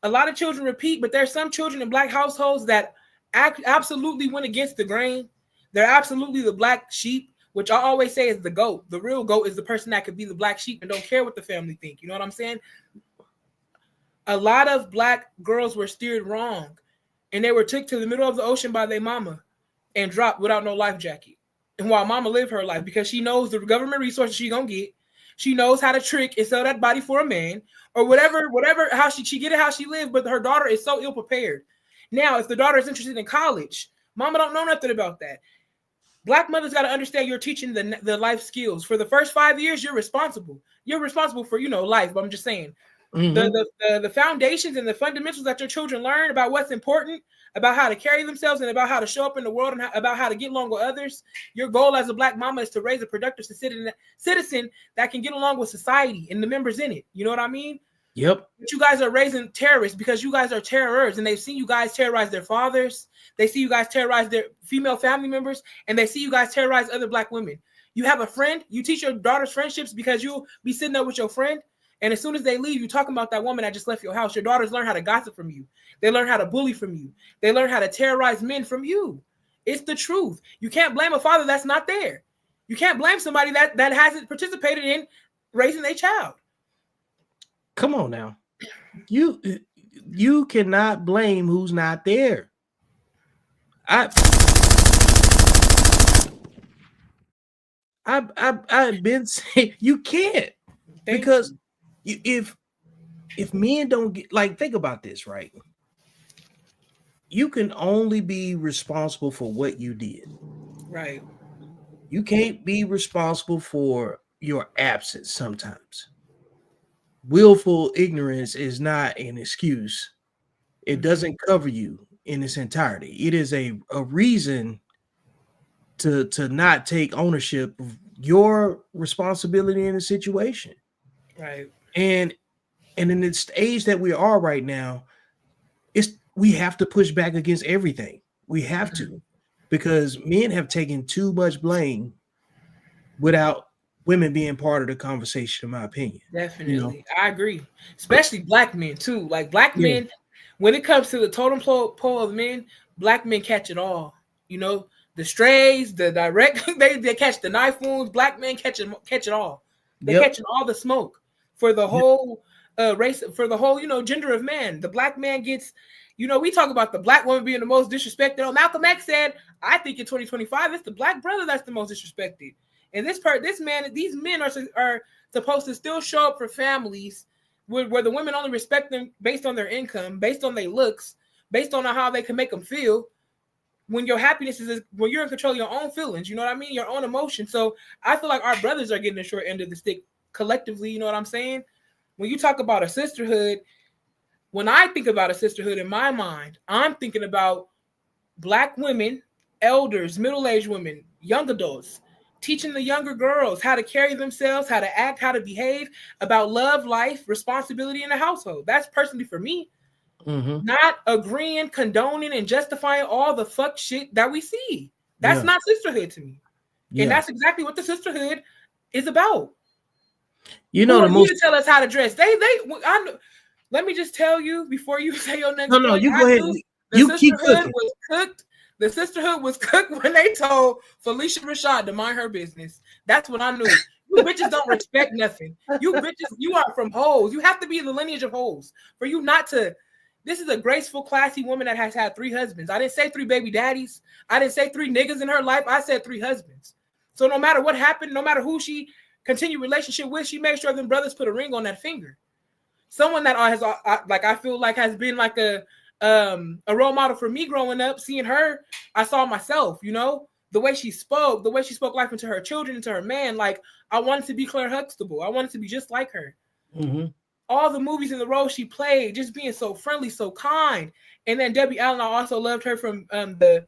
[SPEAKER 2] A lot of children repeat, but there's some children in Black households that absolutely went against the grain. They're absolutely the black sheep, which I always say is the goat. The real goat is the person that could be the black sheep and don't care what the family think. You know what I'm saying? A lot of Black girls were steered wrong, and they were took to the middle of the ocean by their mama and dropped without no life jacket. And while mama lived her life, because she knows the government resources she gonna get, she knows how to trick and sell that body for a man or whatever, how she get it, how she lived, but her daughter is so ill prepared. Now, if the daughter is interested in college, mama don't know nothing about that. Black mothers got to understand you're teaching the life skills. For the first 5 years, you're responsible. You're responsible for, life, but I'm just saying. The foundations and the fundamentals that your children learn about what's important, about how to carry themselves and about how to show up in the world and about how to get along with others. Your goal as a Black mama is to raise a productive citizen that can get along with society and the members in it. You know what I mean?
[SPEAKER 1] Yep.
[SPEAKER 2] But you guys are raising terrorists because you guys are terrorists, and they've seen you guys terrorize their fathers. They see you guys terrorize their female family members, and they see you guys terrorize other Black women. You have a friend, you teach your daughters friendships because you'll be sitting there with your friend. And as soon as they leave, you're talking about that woman that just left your house. Your daughters learn how to gossip from you. They learn how to bully from you. They learn how to terrorize men from you. It's the truth. You can't blame a father that's not there. You can't blame somebody that hasn't participated in raising a child.
[SPEAKER 1] Come on now. You cannot blame who's not there. I've been saying you can't. because If men don't get, like, think about this, right? You can only be responsible for what you did.
[SPEAKER 2] Right.
[SPEAKER 1] You can't be responsible for your absence sometimes. Willful ignorance is not an excuse. It doesn't cover you in its entirety. It is a reason to not take ownership of your responsibility in the situation.
[SPEAKER 2] Right.
[SPEAKER 1] And in this age that we are right now, we have to push back against everything. We have to, because men have taken too much blame without women being part of the conversation, in my opinion. You know?
[SPEAKER 2] Definitely. I agree. Especially black men too. Like black
[SPEAKER 1] Yeah.
[SPEAKER 2] men, when it comes to the totem pole of men, black men catch it all. You know, the strays, the direct, they catch the knife wounds. Black men catch it all. They
[SPEAKER 1] Yep.
[SPEAKER 2] catching all the smoke for the
[SPEAKER 1] Yep.
[SPEAKER 2] whole race, for the whole, gender of man. The black man gets, we talk about the black woman being the most disrespected. Oh, Malcolm X said, I think in 2025 it's the black brother that's the most disrespected. And these men are supposed to still show up for families where the women only respect them based on their income, based on their looks, based on how they can make them feel. When your happiness is when you're in control of your own feelings, you know what I mean, your own emotions. So I feel like our brothers are getting the short end of the stick collectively. You know what I'm saying? When you talk about a sisterhood, when I think about a sisterhood in my mind, I'm thinking about black women, elders, middle-aged women, young adults, teaching the younger girls how to carry themselves, how to act, how to behave, about love, life, responsibility in the household. That's personally for me.
[SPEAKER 1] Mm-hmm.
[SPEAKER 2] Not agreeing, condoning, and justifying all the fuck shit that we see. That's
[SPEAKER 1] Yeah.
[SPEAKER 2] not sisterhood to me.
[SPEAKER 1] Yeah.
[SPEAKER 2] And that's exactly what the sisterhood is about.
[SPEAKER 1] You
[SPEAKER 2] Who
[SPEAKER 1] know,
[SPEAKER 2] are
[SPEAKER 1] the
[SPEAKER 2] you
[SPEAKER 1] most.
[SPEAKER 2] to tell us how to dress? Let me just tell you before you say your next
[SPEAKER 1] No,
[SPEAKER 2] point.
[SPEAKER 1] you
[SPEAKER 2] I
[SPEAKER 1] go ahead.
[SPEAKER 2] knew the
[SPEAKER 1] You keep
[SPEAKER 2] sisterhood
[SPEAKER 1] cooking.
[SPEAKER 2] was cooked. The sisterhood was cooked when they told Felicia Rashad to mind her business. That's when I knew. You bitches don't respect nothing. You bitches, you are from hoes. You have to be in the lineage of hoes for you not to. This is a graceful, classy woman that has had 3 husbands. I didn't say 3 baby daddies. I didn't say 3 niggas in her life. I said 3 husbands. So no matter what happened, no matter who she continued relationship with, she made sure them brothers put a ring on that finger. Someone that has like I feel like has been like a role model for me growing up. Seeing her, I saw myself. The way she spoke, life into her children, into her man. Like I wanted to be Claire Huxtable. I wanted to be just like her.
[SPEAKER 1] Mm-hmm.
[SPEAKER 2] All the movies and the roles she played, just being so friendly, so kind. And then Debbie Allen, I also loved her from the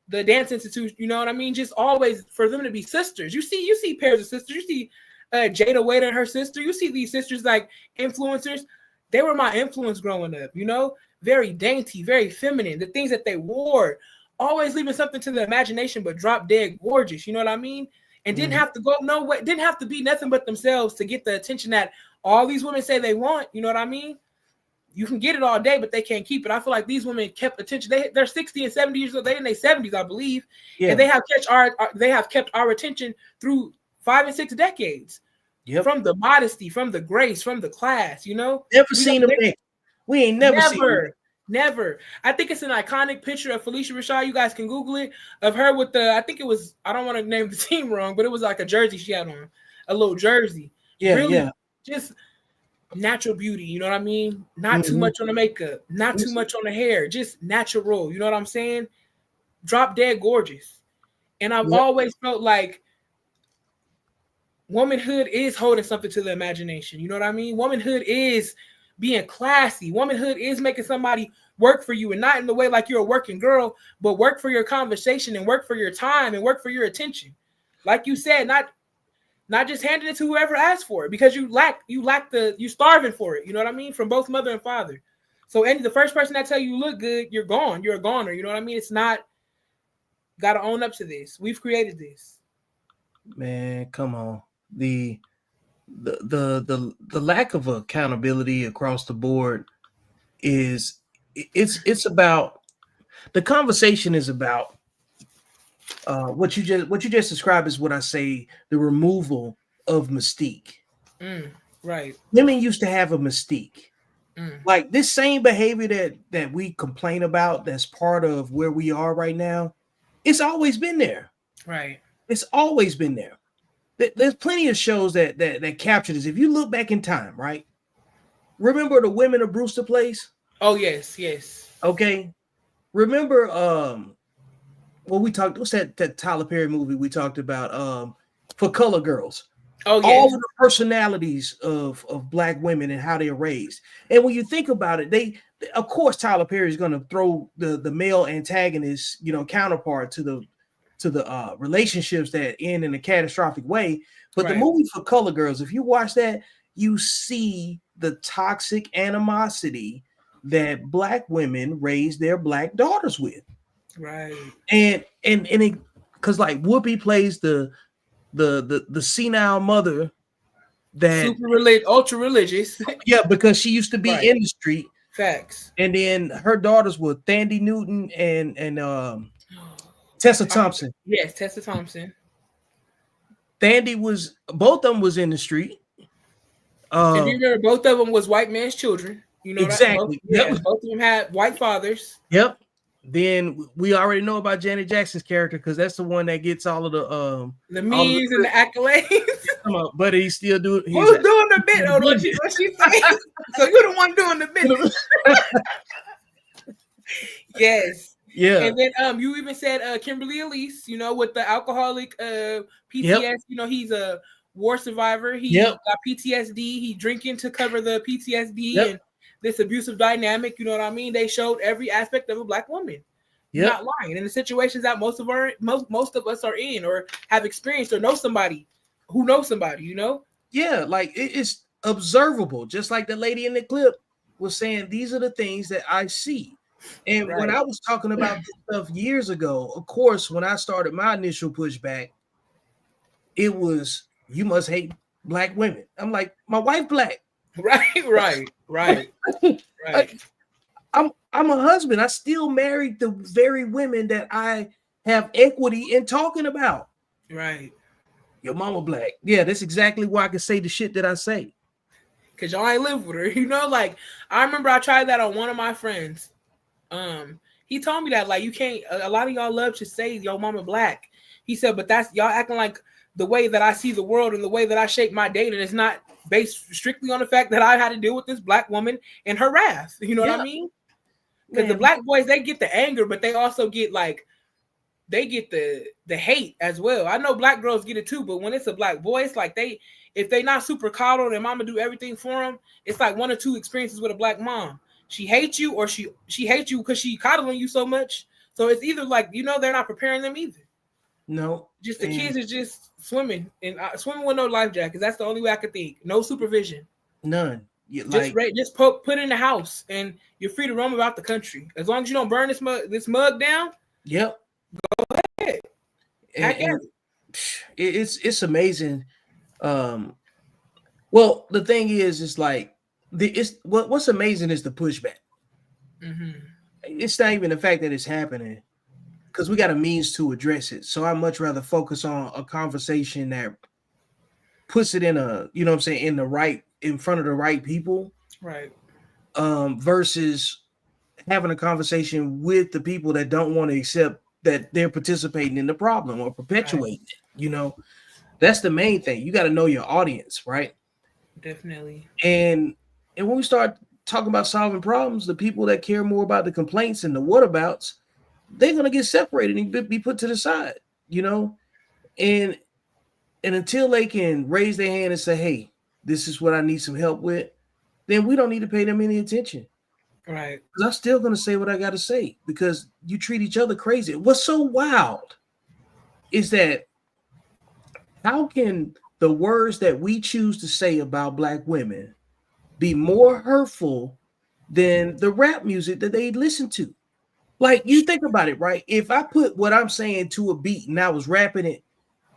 [SPEAKER 2] Dance Institute. You know what I mean? Just always for them to be sisters. You see pairs of sisters. You see Jada Waiter and her sister. You see these sisters like influencers. They were my influence growing up. Very dainty, very feminine. The things that they wore, always leaving something to the imagination, but drop dead gorgeous. You know what I mean? And didn't have to go no way. Didn't have to be nothing but themselves to get the attention that all these women say they want. You know what I mean? You can get it all day, but they can't keep it. I feel like these women kept attention. They're 60 and 70 years old. They're in their 70s, I believe. Yeah. And they have kept our attention through 5 and 6 decades. Yep. From the modesty, from the grace, from the class,
[SPEAKER 1] Never seen them. We ain't never seen them.
[SPEAKER 2] Never. I think it's an iconic picture of Felicia Rashad. You guys can Google it, of her with I think it was, I don't want to name the team wrong, but it was like a jersey she had on, a little jersey.
[SPEAKER 1] Yeah, really, yeah.
[SPEAKER 2] Just natural beauty, you know what I mean? Not too much on the makeup, not too much on the hair, just natural, you know what I'm saying? Drop dead gorgeous. And I've always felt like womanhood is holding something to the imagination, you know what I mean? Womanhood is being classy. Womanhood is making somebody work for you, and not in the way like you're a working girl, but work for your conversation and work for your time and work for your attention. Like you said, not just handing it to whoever asked for it, because you're starving for it. You know what I mean? From both mother and father. So the first person that tell you look good, you're gone. You're a goner. You know what I mean? It's not, got to own up to this. We've created this.
[SPEAKER 1] Man, come on. The lack of accountability across the board it's about, the conversation is about what you just described is what I say, the removal of mystique.
[SPEAKER 2] Right.
[SPEAKER 1] Women used to have a mystique. Like this same behavior that we complain about, that's part of where we are right now, it's always been there.
[SPEAKER 2] Right.
[SPEAKER 1] It's always been there. there's plenty of shows that capture this. If you look back in time, right? Remember the Women of Brewster Place?
[SPEAKER 2] Oh yes, yes.
[SPEAKER 1] Okay. Remember well, we talked, what's that Tyler Perry movie we talked about? For Color Girls.
[SPEAKER 2] Oh
[SPEAKER 1] All
[SPEAKER 2] yes.
[SPEAKER 1] of the personalities of black women and how they're raised. And when you think about it, they of course Tyler Perry is going to throw the male antagonist, counterpart to the relationships that end in a catastrophic way. But the
[SPEAKER 2] Right.
[SPEAKER 1] movie For Color Girls, if you watch that, you see the toxic animosity that black women raise their black daughters with.
[SPEAKER 2] Right.
[SPEAKER 1] And it, because like Whoopi plays the senile mother that,
[SPEAKER 2] Super ultra religious.
[SPEAKER 1] yeah, because she used to be
[SPEAKER 2] Right.
[SPEAKER 1] in the street,
[SPEAKER 2] Facts.
[SPEAKER 1] and then her daughters were Thandi Newton and Tessa Thompson.
[SPEAKER 2] Yes, Tessa Thompson.
[SPEAKER 1] Thandi was, both of them was in the street.
[SPEAKER 2] If you remember, both of them was white man's children. You know
[SPEAKER 1] Exactly.
[SPEAKER 2] that?
[SPEAKER 1] Yep.
[SPEAKER 2] Both of them had white fathers.
[SPEAKER 1] Yep. Then we already know about Janet Jackson's character because that's the one that gets all of the
[SPEAKER 2] memes and the accolades.
[SPEAKER 1] Come on, but he still do.
[SPEAKER 2] Who's doing the bit? Oh, what she say? So you're the one doing the bit. Yes.
[SPEAKER 1] Yeah.
[SPEAKER 2] And then you even said Kimberly Elise, with the alcoholic PTS.
[SPEAKER 1] Yep.
[SPEAKER 2] He's a war survivor. He got PTSD. He drinking to cover the PTSD and this abusive dynamic. You know what I mean? They showed every aspect of a black woman. Not lying. And the situations that most of us are in or have experienced or know somebody who knows somebody,
[SPEAKER 1] Yeah, like it's observable. Just like the lady in the clip was saying, these are the things that I see. And when I was talking about this stuff years ago, of course, when I started my initial pushback, it was, you must hate black women. I'm like, my wife black.
[SPEAKER 2] Right.
[SPEAKER 1] I'm a husband. I still married the very women that I have equity in talking about.
[SPEAKER 2] Right.
[SPEAKER 1] Your mama black. Yeah, that's exactly why I can say the shit that I say.
[SPEAKER 2] Cause y'all ain't live with her. Like I remember I tried that on one of my friends. He told me that like you can't. A lot of y'all love to say your mama black. He said, but that's y'all acting like the way that I see the world and the way that I shape my dating is not based strictly on the fact that I had to deal with this black woman and her wrath. You know what I mean? Because the black boys, they get the anger, but they also get like they get the hate as well. I know black girls get it too, but when it's a black boy, it's like if they not super coddled and mama do everything for them, it's like one or two experiences with a black mom. She hates you or she hates you because she coddling you so much. So it's either like, they're not preparing them either.
[SPEAKER 1] No.
[SPEAKER 2] Just the kids are just swimming and swimming with no life jackets. That's the only way I could think. No supervision.
[SPEAKER 1] None.
[SPEAKER 2] Just put in the house and you're free to roam about the country. As long as you don't burn this mug down.
[SPEAKER 1] Yep.
[SPEAKER 2] Go ahead.
[SPEAKER 1] And it's amazing. Well, the thing is like what's amazing is the pushback.
[SPEAKER 2] Mm-hmm.
[SPEAKER 1] It's not even the fact that it's happening, because we got a means to address it. So I much rather focus on a conversation that puts it in in front of the right people,
[SPEAKER 2] right?
[SPEAKER 1] Versus having a conversation with the people that don't want to accept that they're participating in the problem or perpetuating it. That's the main thing. You got to know your audience, right?
[SPEAKER 2] Definitely.
[SPEAKER 1] And when we start talking about solving problems, the people that care more about the complaints and the whatabouts, they're gonna get separated and be put to the side, and until they can raise their hand and say, "Hey, this is what I need some help with," then we don't need to pay them any attention.
[SPEAKER 2] Right.
[SPEAKER 1] Because I'm still gonna say what I gotta say because you treat each other crazy. What's so wild is that how can the words that we choose to say about black women be more hurtful than the rap music that they listen to? Like, you think about it, right? If I put what I'm saying to a beat and I was rapping it,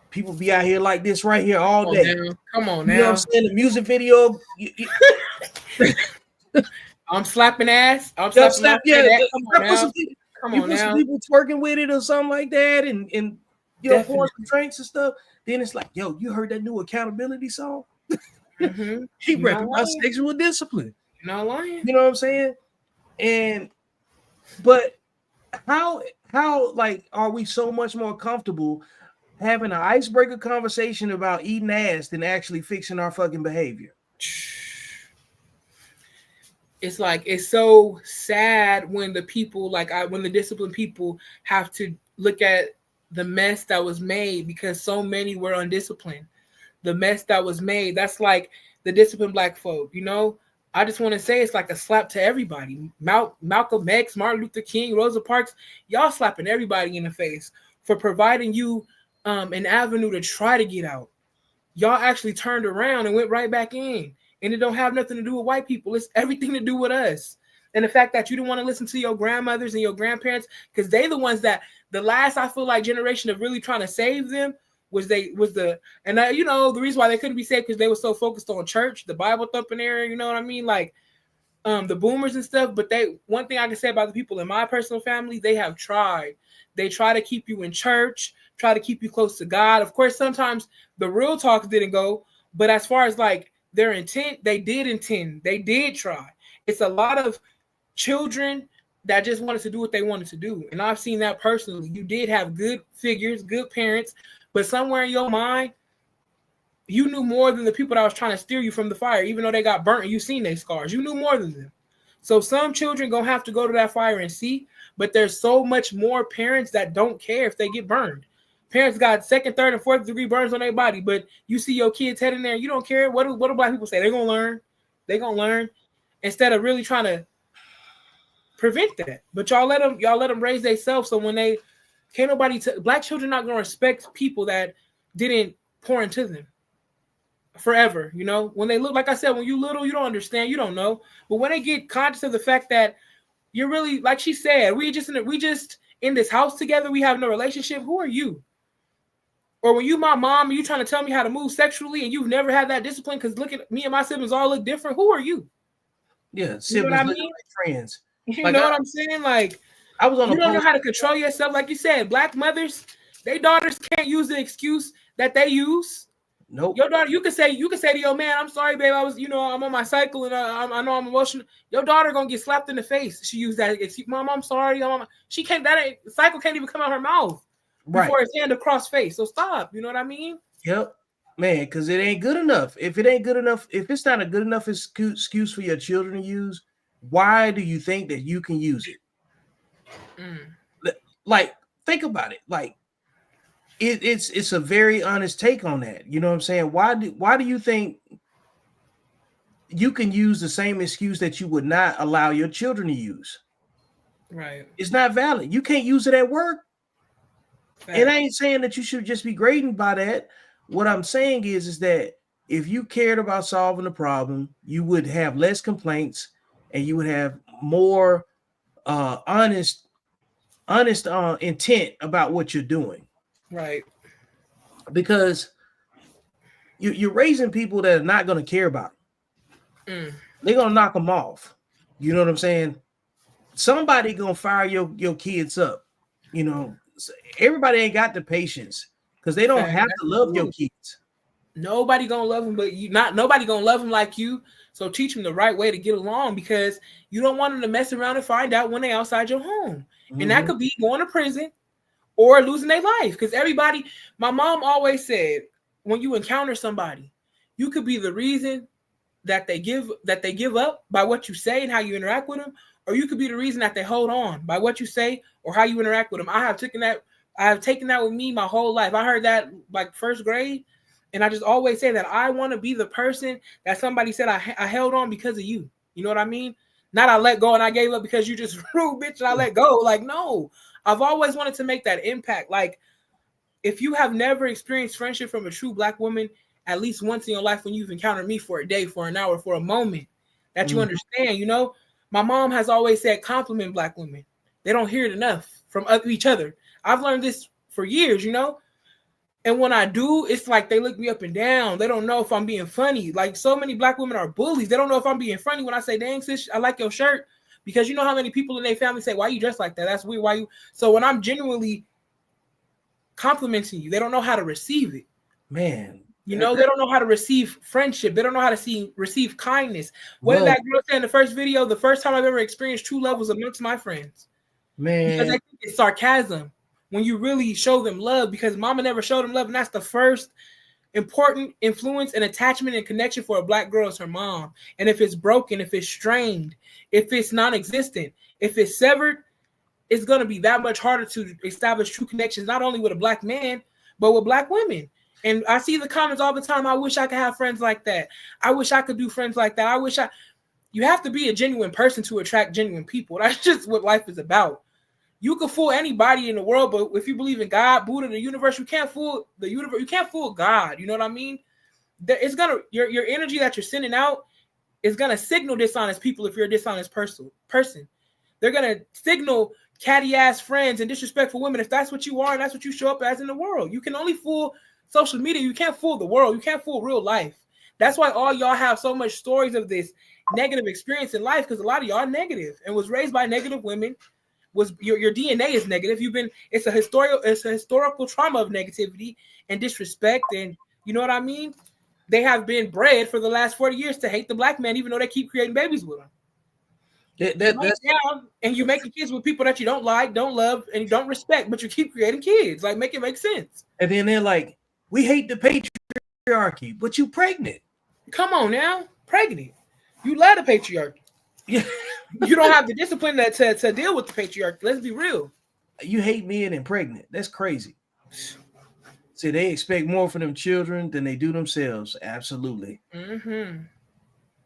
[SPEAKER 1] people be out here like this right here all day.
[SPEAKER 2] Come on now.
[SPEAKER 1] You know what I'm saying? The music video.
[SPEAKER 2] I'm slapping ass. I'm
[SPEAKER 1] slapping
[SPEAKER 2] Come on now.
[SPEAKER 1] Some people twerking with it or something like that, and pouring some drinks and stuff. Then it's like, yo, you heard that new accountability song?
[SPEAKER 2] Mm-hmm.
[SPEAKER 1] He rapping about sexual discipline.
[SPEAKER 2] You're not lying.
[SPEAKER 1] You know what I'm saying? But how like are we so much more comfortable having an icebreaker conversation about eating ass than actually fixing our fucking behavior.
[SPEAKER 2] It's like, it's so sad when the people, like when the disciplined people have to look at the mess that was made because so many were undisciplined. The mess that was made, that's like the disciplined black folk, you know. I just want to say it's like a slap to everybody. Malcolm X, Martin Luther King, Rosa Parks, y'all slapping everybody in the face for providing you an avenue to try to get out. Y'all actually turned around and went right back in. And it don't have nothing to do with white people. It's everything to do with us. And the fact that you didn't want to listen to your grandmothers and your grandparents, because they the ones that the last, I feel like, generation of really trying to save them the reason why they couldn't be saved because they were so focused on church, the Bible thumping area, you know what I mean? Like the boomers and stuff. But one thing I can say about the people in my personal family, they have tried. They try to keep you in church, try to keep you close to God. Of course, sometimes the real talks didn't go, but as far as like their intent, they did try. It's a lot of children that just wanted to do what they wanted to do. And I've seen that personally. You did have good figures, good parents, but somewhere in your mind, you knew more than the people that was trying to steer you from the fire, even though they got burnt and you seen their scars. You knew more than them. So some children gonna have to go to that fire and see, but there's so much more parents that don't care if they get burned. Parents got second, third, and fourth degree burns on their body, but you see your kids heading there, you don't care. What do black people say? They're gonna learn. They're gonna learn instead of really trying to prevent that. But y'all let them raise themselves. So when they can't nobody black children not gonna respect people that didn't pour into them forever. You know, when they look, like I said, when you little, you don't understand, you don't know. But when they get conscious of the fact that you're really, like she said, we just in this house together, we have no relationship. Who are you? Or when you my mom and you trying to tell me how to move sexually and you've never had that discipline because look at me and my siblings all look different. Who are you?
[SPEAKER 1] Yeah, siblings,
[SPEAKER 2] you know what I mean?
[SPEAKER 1] Like friends.
[SPEAKER 2] You know what I'm saying? Like,
[SPEAKER 1] I was on
[SPEAKER 2] you don't know how to control yourself. Like you said, black mothers, their daughters can't use the excuse that they use.
[SPEAKER 1] Nope.
[SPEAKER 2] Your daughter, you can say to your man, "I'm sorry, babe. I was, I'm on my cycle and I know I'm emotional." Your daughter gonna get slapped in the face. She used that excuse, "Mom, I'm sorry." She can't. Cycle can't even come out her mouth before it's hand across face. So stop. You know what I mean?
[SPEAKER 1] Yep, man. Because it ain't good enough. If it ain't good enough, if it's not a good enough excuse for your children to use, why do you think that you can use it? Like, think about it. Like, it's a very honest take on that. You know what I'm saying? Why do you think you can use the same excuse that you would not allow your children to use?
[SPEAKER 2] Right.
[SPEAKER 1] It's not valid. You can't use it at work. Fact. And I ain't saying that you should just be grading by that. What I'm saying is that if you cared about solving the problem, you would have less complaints and you would have more honest intent about what you're doing.
[SPEAKER 2] Right.
[SPEAKER 1] Because you're raising people that are not going to care about them. They're going to knock them off. You know what I'm saying? Somebody going to fire your kids up. You know, everybody ain't got the patience because they don't have to love your kids.
[SPEAKER 2] Nobody going to love them, but nobody going to love them like you. So teach them the right way to get along because you don't want them to mess around and find out when they're outside your home. And that could be going to prison or losing their life. Because my mom always said, when you encounter somebody, you could be the reason that they give up by what you say and how you interact with them, or you could be the reason that they hold on by what you say or how you interact with them. I have taken that with me my whole life. I heard that like first grade, and I just always say that I want to be the person that somebody said I held on because of you. You know what I mean? Not I let go and I gave up because you just rude, bitch, and I let go. Like, no. I've always wanted to make that impact. Like, if you have never experienced friendship from a true black woman, at least once in your life when you've encountered me for a day, for an hour, for a moment, that you understand, you know? My mom has always said compliment black women. They don't hear it enough from each other. I've learned this for years, you know? And when I do, it's like they look me up and down. They don't know if I'm being funny. Like, so many black women are bullies. They don't know if I'm being funny when I say, "Dang, sis, I like your shirt." Because you know how many people in their family say, "Why you dressed like that? That's weird. Why you?" So when I'm genuinely complimenting you, they don't know how to receive it.
[SPEAKER 1] Man.
[SPEAKER 2] You know, they don't know how to receive friendship. They don't know how to receive kindness. What did that girl say in the first video? The first time I've ever experienced true love was amongst my friends.
[SPEAKER 1] Man.
[SPEAKER 2] Because I think it's sarcasm. when you really show them love, because mama never showed them love, and that's the first important influence and attachment and connection for a black girl is her mom. And if it's broken, if it's strained, if it's non-existent, if it's severed, it's going to be that much harder to establish true connections, not only with a black man, but with black women. And I see the comments all the time. I wish I could have friends like that. I wish I could do friends like that. You have to be a genuine person to attract genuine people. That's just what life is about. You can fool anybody in the world, but if you believe in God, Buddha, the universe, you can't fool the universe. You can't fool God. You know what I mean? It's gonna your energy that you're sending out is gonna signal dishonest people. If you're a dishonest person, they're gonna signal catty ass friends and disrespectful women. If that's what you are, and that's what you show up as in the world, you can only fool social media. You can't fool the world. You can't fool real life. That's why all y'all have so much stories of this negative experience in life, because a lot of y'all are negative and was raised by negative women. Was your DNA is negative. It's a historical trauma of negativity and disrespect, and you know what I mean? They have been bred for the last 40 years to hate the black man, even though they keep creating babies with them. That's down, and you're making kids with people that you don't like, don't love, and you don't respect, but you keep creating kids. Like, make it make sense.
[SPEAKER 1] And then they're like, we hate the patriarchy, but you pregnant.
[SPEAKER 2] Come on now, pregnant. You love the patriarchy.
[SPEAKER 1] Yeah.
[SPEAKER 2] You don't have the discipline to deal with the patriarchy. Let's be real.
[SPEAKER 1] You hate men and pregnant. That's crazy. See, they expect more from them children than they do themselves. Absolutely.
[SPEAKER 2] Mm-hmm.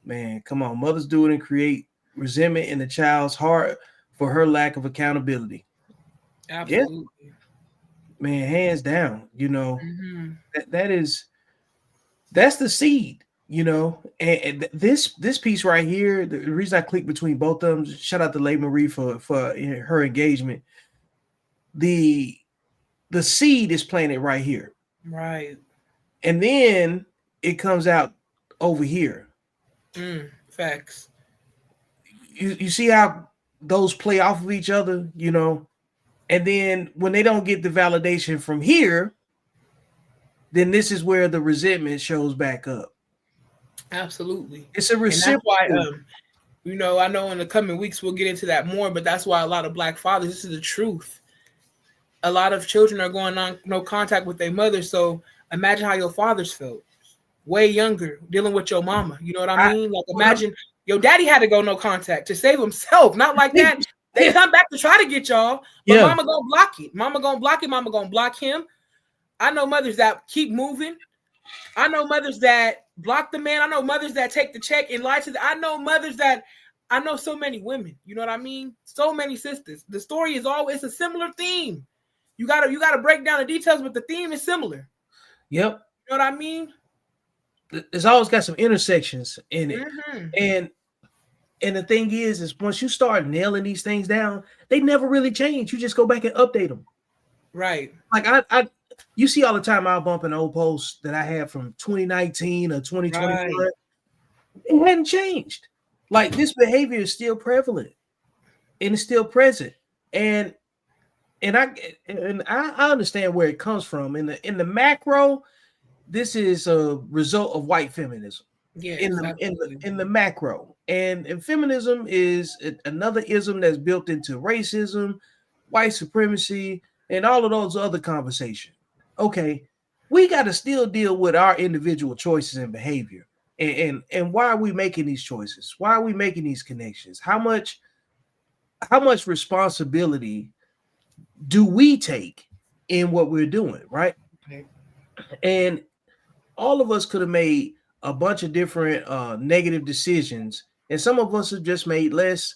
[SPEAKER 1] Man, come on. Mothers do it and create resentment in the child's heart for her lack of accountability.
[SPEAKER 2] Absolutely.
[SPEAKER 1] Yeah. Man, hands down. You know, that's the seed. You know, and this piece right here, the reason I clicked between both of them, shout out to Leigh Marie for her engagement. The seed is planted right here.
[SPEAKER 2] Right.
[SPEAKER 1] And then it comes out over here.
[SPEAKER 2] Facts.
[SPEAKER 1] You see how those play off of each other, you know? And then when they don't get the validation from here, then this is where the resentment shows back up.
[SPEAKER 2] Absolutely.
[SPEAKER 1] It's a reciprocal.
[SPEAKER 2] And that's why, you know, I know in the coming weeks we'll get into that more, but that's why a lot of black fathers, this is the truth. A lot of children are going on no contact with their mother. So imagine how your fathers felt. Way younger, dealing with your mama. You know what I mean? Like, imagine your daddy had to go no contact to save himself. Not like that. They come back to try to get y'all, but mama gonna block it. Mama gonna block it. Mama gonna block him. I know mothers that keep moving. I know mothers that block the man. I know mothers that take the check and lie to I know so many women. You know what I mean? So many sisters. The story is always a similar theme. You gotta break down the details, but the theme is similar.
[SPEAKER 1] Yep.
[SPEAKER 2] You know what I mean?
[SPEAKER 1] There's always got some intersections in it. And the thing is once you start nailing these things down, they never really change. You just go back and update them.
[SPEAKER 2] Right.
[SPEAKER 1] Like I you see all the time I'll bump an old post that I had from 2019 or 2021. Right. It hadn't changed. Like, this behavior is still prevalent and it's still present. And I understand where it comes from. In the macro, this is a result of white feminism.
[SPEAKER 2] Yeah,
[SPEAKER 1] in the macro. And feminism is another ism that's built into racism, white supremacy, and all of those other conversations. Okay, we got to still deal with our individual choices and behavior. And why are we making these choices? Why are we making these connections? How much responsibility do we take in what we're doing, right? Okay. And all of us could have made a bunch of different negative decisions, and some of us have just made less.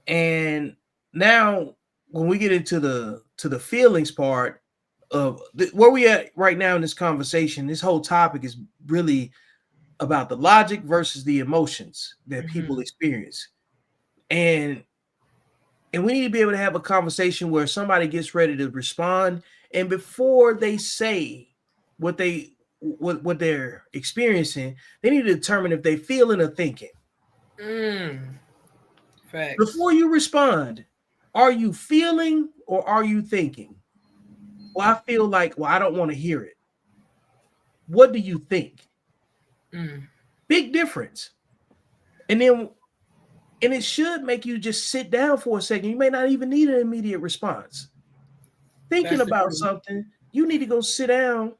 [SPEAKER 1] And now when we get into the feelings part of where we at right now in this conversation, this whole topic is really about the logic versus the emotions that people experience. And we need to be able to have a conversation where somebody gets ready to respond, and before they say what they're experiencing, they need to determine if they feeling or thinking.
[SPEAKER 2] Facts.
[SPEAKER 1] Before you respond, are you feeling or are you thinking? Well, I feel like, I don't want to hear it. What do you think? Big difference. And it should make you just sit down for a second. You may not even need an immediate response. thinking
[SPEAKER 2] That's the
[SPEAKER 1] about
[SPEAKER 2] truth.
[SPEAKER 1] something, you need to go sit down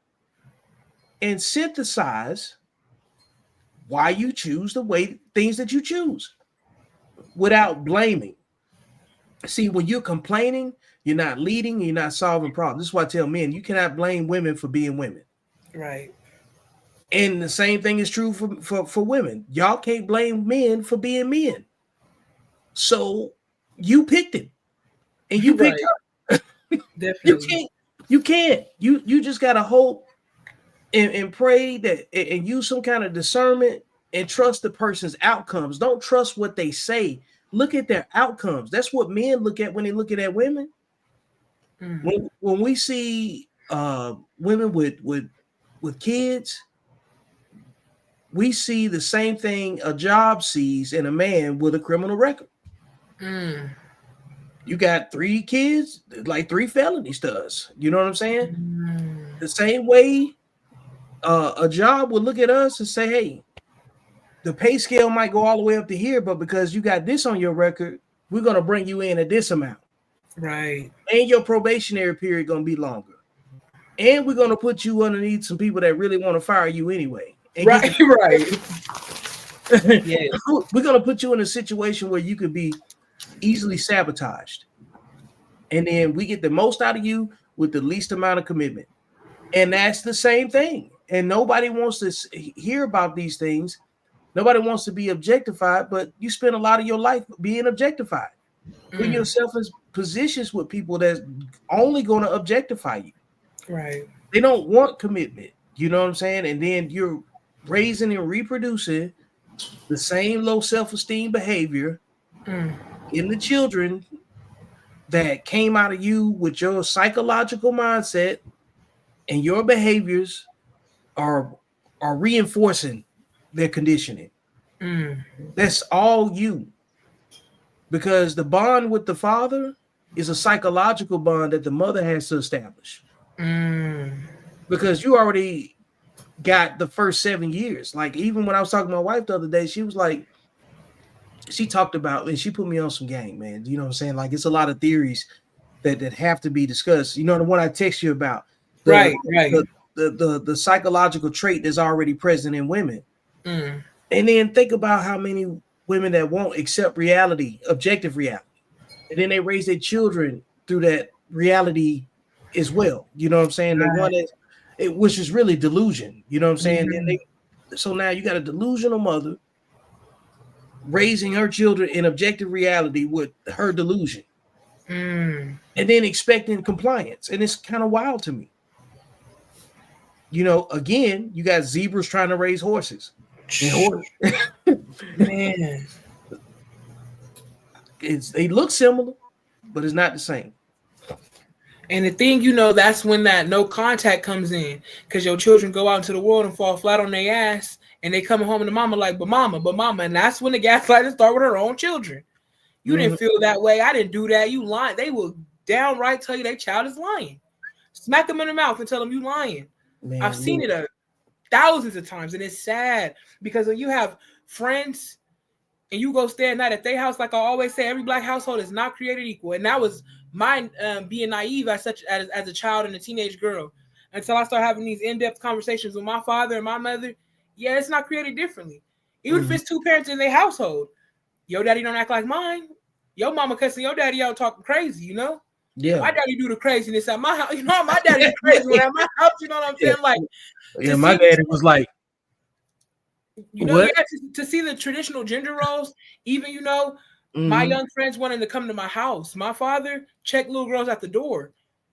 [SPEAKER 1] and synthesize why you choose the way things that you choose without blaming. See, when you're complaining, you're not leading, you're not solving problems. This is why I tell men you cannot blame women for being women.
[SPEAKER 2] Right.
[SPEAKER 1] And the same thing is true for women. Y'all can't blame men for being men. So you picked it and you picked
[SPEAKER 2] Right.
[SPEAKER 1] her. You
[SPEAKER 2] Definitely.
[SPEAKER 1] can't, you can't. You just gotta hope and pray that and use some kind of discernment and trust the person's outcomes. Don't trust what they say. Look at their outcomes. That's what men look at when they look at women.
[SPEAKER 2] Mm.
[SPEAKER 1] When we see women with kids, we see the same thing a job sees in a man with a criminal record.
[SPEAKER 2] Mm.
[SPEAKER 1] You got 3 kids, like 3 felonies to us. You know what I'm saying?
[SPEAKER 2] Mm.
[SPEAKER 1] The same way a job would look at us and say, hey, the pay scale might go all the way up to here, but because you got this on your record, we're going to bring you in at this amount.
[SPEAKER 2] Right.
[SPEAKER 1] And your probationary period going to be longer. And we're going to put you underneath some people that really want to fire you anyway. And
[SPEAKER 2] Right. Right.
[SPEAKER 1] yes. We're going to put you in a situation where you could be easily sabotaged. And then we get the most out of you with the least amount of commitment. And that's the same thing. And nobody wants to hear about these things. Nobody wants to be objectified, but you spend a lot of your life being objectified. Putting yourself in positions with people that's only going to objectify you.
[SPEAKER 2] Right.
[SPEAKER 1] They don't want commitment. You know what I'm saying? And then you're raising and reproducing the same low self-esteem behavior in the children that came out of you with your psychological mindset, and your behaviors are reinforcing their conditioning. That's all you. Because the bond with the father is a psychological bond that the mother has to establish. Because you already got the first 7 years. Like, even when I was talking to my wife the other day, she was like, she talked about, and she put me on some game, man. You know what I'm saying? Like, it's a lot of theories that have to be discussed. You know, the one I text you about,
[SPEAKER 2] Right.
[SPEAKER 1] the psychological trait that's already present in women. And then think about how many women that won't accept reality, objective reality, and then they raise their children through that reality as well. You know what I'm saying? Right. The one that which is really delusion. You know what I'm saying? So now you got a delusional mother raising her children in objective reality with her delusion, and then expecting compliance. And it's kind of wild to me. You know, again, you got zebras trying to raise horses.
[SPEAKER 2] Man,
[SPEAKER 1] they look similar, but it's not the same.
[SPEAKER 2] And the thing, you know, that's when that no contact comes in, because your children go out into the world and fall flat on their ass, and they come home and the mama like, but mama, and that's when the gaslighting start with her own children. You didn't feel that way. I didn't do that. You lying. They will downright tell you their child is lying. Smack them in the mouth and tell them you lying. Man, I've seen it thousands of times, and it's sad because when you have friends and you go stay at night at their house, like I always say, every black household is not created equal. And that was my being naive as a child and a teenage girl, until I started having these in-depth conversations with my father and my mother. Yeah, it's not created differently. Even if it's 2 parents in their household, your daddy don't act like mine. Your mama cussing your daddy out talking crazy, you know? Yeah. My daddy do the craziness at my house. You know, my daddy do crazy when at my house, you know what I'm saying? Like,
[SPEAKER 1] yeah, my daddy was like,
[SPEAKER 2] you know, yeah, to see the traditional gender roles, even, you know, my young friends wanting to come to my house. My father checked little girls at the door.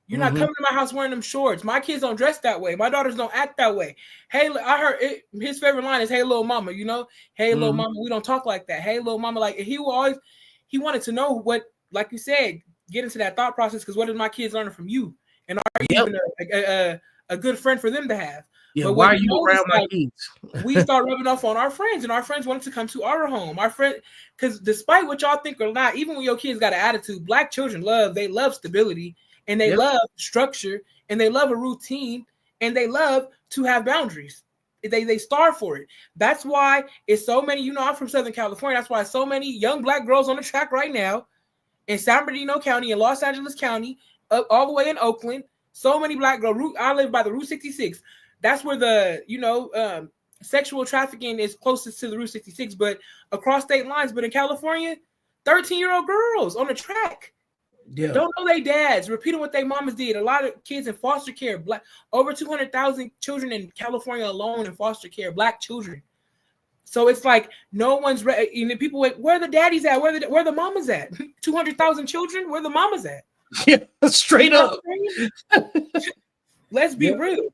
[SPEAKER 2] You're not coming to my house wearing them shorts. My kids don't dress that way. My daughters don't act that way. Hey, I heard his favorite line is, hey, little mama, you know? Hey, little mama, we don't talk like that. Hey, little mama, like, he wanted to know what, like you said, get into that thought process, because what is my kids learning from you? And are you even a good friend for them to have?
[SPEAKER 1] Yeah, but why are you around my kids?
[SPEAKER 2] We start rubbing off on our friends, and our friends wanted to come to our home. Our friend, because despite what y'all think or not, even when your kids got an attitude, black children love stability, and they love structure, and they love a routine, and they love to have boundaries. They starve for it. That's why it's so many, you know, I'm from Southern California. That's why so many young black girls on the track right now in San Bernardino County, in Los Angeles County, all the way in Oakland. So many black girls. I live by the Route 66. That's where the sexual trafficking is closest to the Route 66, but across state lines. But in California, 13-year-old girls on the track.
[SPEAKER 1] Yeah.
[SPEAKER 2] Don't know their dads, repeating what their mamas did. A lot of kids in foster care, over 200,000 children in California alone in foster care, black children. So it's like no one's ready. And people wait, where the daddies at? Where the mamas at? 200,000 children, where the mamas at?
[SPEAKER 1] Yeah, straight up.
[SPEAKER 2] Let's be real.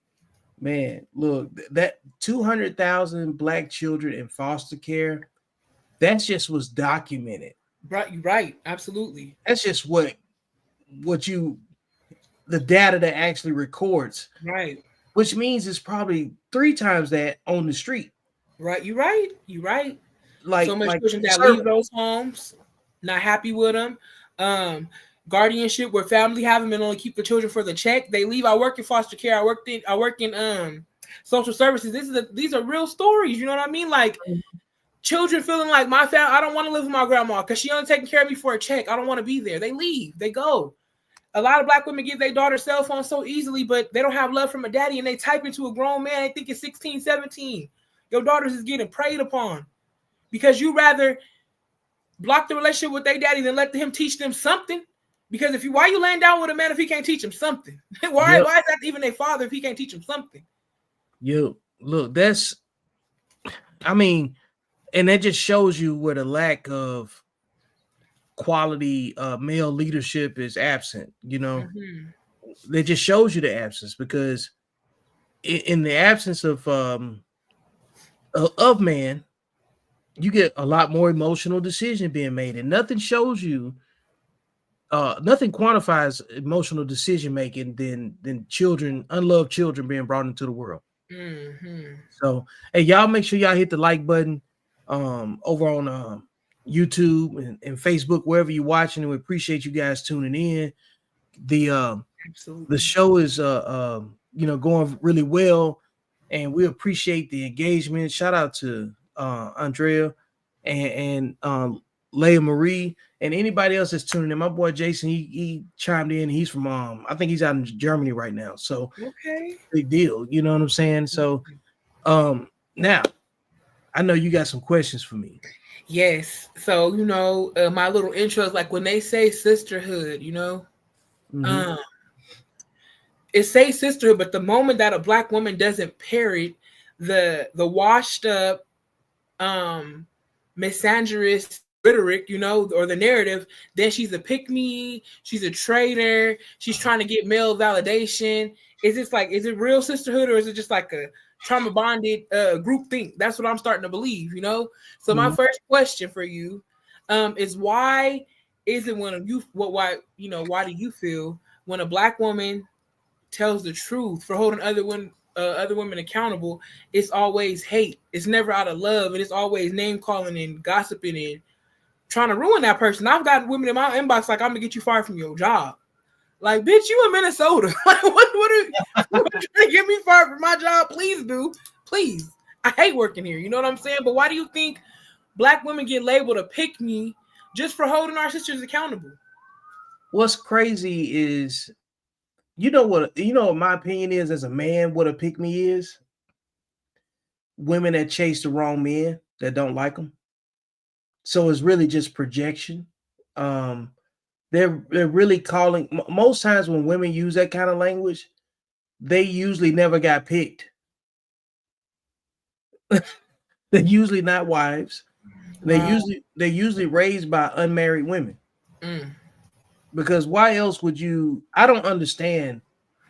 [SPEAKER 1] Man, look, that 200,000 black children in foster care, that's just was documented.
[SPEAKER 2] Right, absolutely.
[SPEAKER 1] That's just what the data that actually records.
[SPEAKER 2] Right.
[SPEAKER 1] Which means it's probably 3 times that on the street.
[SPEAKER 2] Right, you're right.
[SPEAKER 1] Like
[SPEAKER 2] so much
[SPEAKER 1] like
[SPEAKER 2] children that leave those homes, not happy with them. Guardianship where family have them and only keep the children for the check. They leave. I work in foster care. I work in social services. These are real stories. You know what I mean? Like children feeling like my family. I don't want to live with my grandma because she only taking care of me for a check. I don't want to be there. They leave. They go. A lot of black women give their daughter cell phones so easily, but they don't have love from a daddy, and they type into a grown man. They think it's 16, 17. Your daughters is getting preyed upon because you rather block the relationship with their daddy than let him teach them something. Because why you laying down with a man if he can't teach him something? Why is that even a father if he can't teach him something?
[SPEAKER 1] Yo, look, and that just shows you where the lack of quality male leadership is absent. That just shows you the absence because in the absence of man, you get a lot more emotional decision being made, and nothing shows you. Nothing quantifies emotional decision making than children, unloved children being brought into the world.
[SPEAKER 2] Mm-hmm.
[SPEAKER 1] So, hey, y'all make sure y'all hit the like button over on YouTube and Facebook, wherever you're watching, and we appreciate you guys tuning in. The show is going really well, and we appreciate the engagement. Shout out to Andrea and Leia Marie and anybody else that's tuning in. My boy Jason, he chimed in. He's from I think he's out in Germany right now. So
[SPEAKER 2] okay,
[SPEAKER 1] big deal. You know what I'm saying? So now I know you got some questions for me.
[SPEAKER 2] Yes. So my little intro is like when they say sisterhood, it says sisterhood, but the moment that a black woman doesn't parrot the washed up misandrous rhetoric, or the narrative, then she's a pick-me, she's a traitor, she's trying to get male validation. Is it real sisterhood, or is it just like a trauma bonded group think? That's what I'm starting to believe, So my first question for you is why is it why do you feel when a black woman tells the truth for holding other women accountable, it's always hate? It's never out of love, and it's always name calling and gossiping and trying to ruin that person. I've got women in my inbox like, I'm gonna get you fired from your job. Like, bitch, you in Minnesota. Like, what are you trying to get me fired from my job? Please do. Please. I hate working here. You know what I'm saying? But why do you think black women get labeled a pick me just for holding our sisters accountable?
[SPEAKER 1] What's crazy is, what my opinion is as a man, what a pick me is? Women that chase the wrong men that don't like them. So it's really just projection. They're really calling. Most times when women use that kind of language, they usually never got picked. They're usually not wives. Wow. They're usually raised by unmarried women. Because why else would you? I don't understand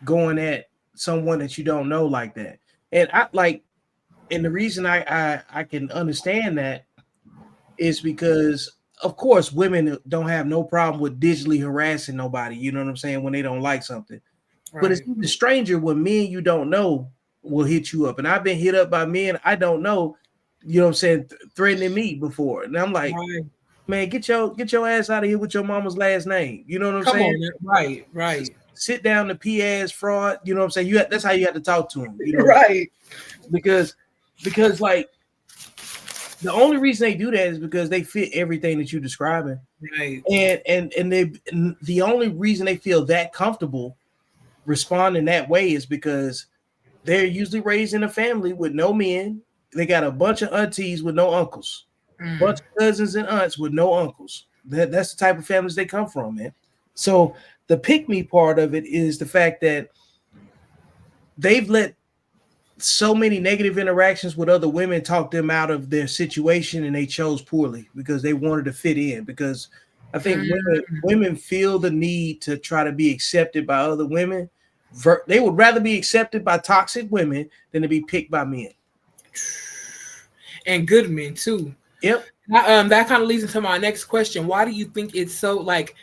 [SPEAKER 1] going at someone that you don't know like that. And and the reason I can understand that is because, of course, women don't have no problem with digitally harassing nobody, you know what I'm saying, when they don't like something. Right. But it's the stranger when men you don't know will hit you up. And I've been hit up by men I don't know, you know what I'm saying, threatening me before. And I'm like, man, get your ass out of here with your mama's last name. You know what I'm saying?
[SPEAKER 2] On, right.
[SPEAKER 1] Sit down the P-ass fraud. You know what I'm saying? That's how you have to talk to him. You know?
[SPEAKER 2] Right.
[SPEAKER 1] Because like, The only reason they do that is because they fit everything that you're describing.
[SPEAKER 2] Right.
[SPEAKER 1] And the only reason they feel that comfortable responding that way is because they're usually raised in a family with no men. They got a bunch of aunties with no uncles, bunch of cousins and aunts with no uncles. That's the type of families they come from, man. So the pick me part of it is the fact that they've let so many negative interactions with other women talk them out of their situation, and they chose poorly because they wanted to fit in. Because I think women feel the need to try to be accepted by other women. They would rather be accepted by toxic women than to be picked by men.
[SPEAKER 2] And good men too.
[SPEAKER 1] Yep.
[SPEAKER 2] That kind of leads into my next question. Why do you think it's so like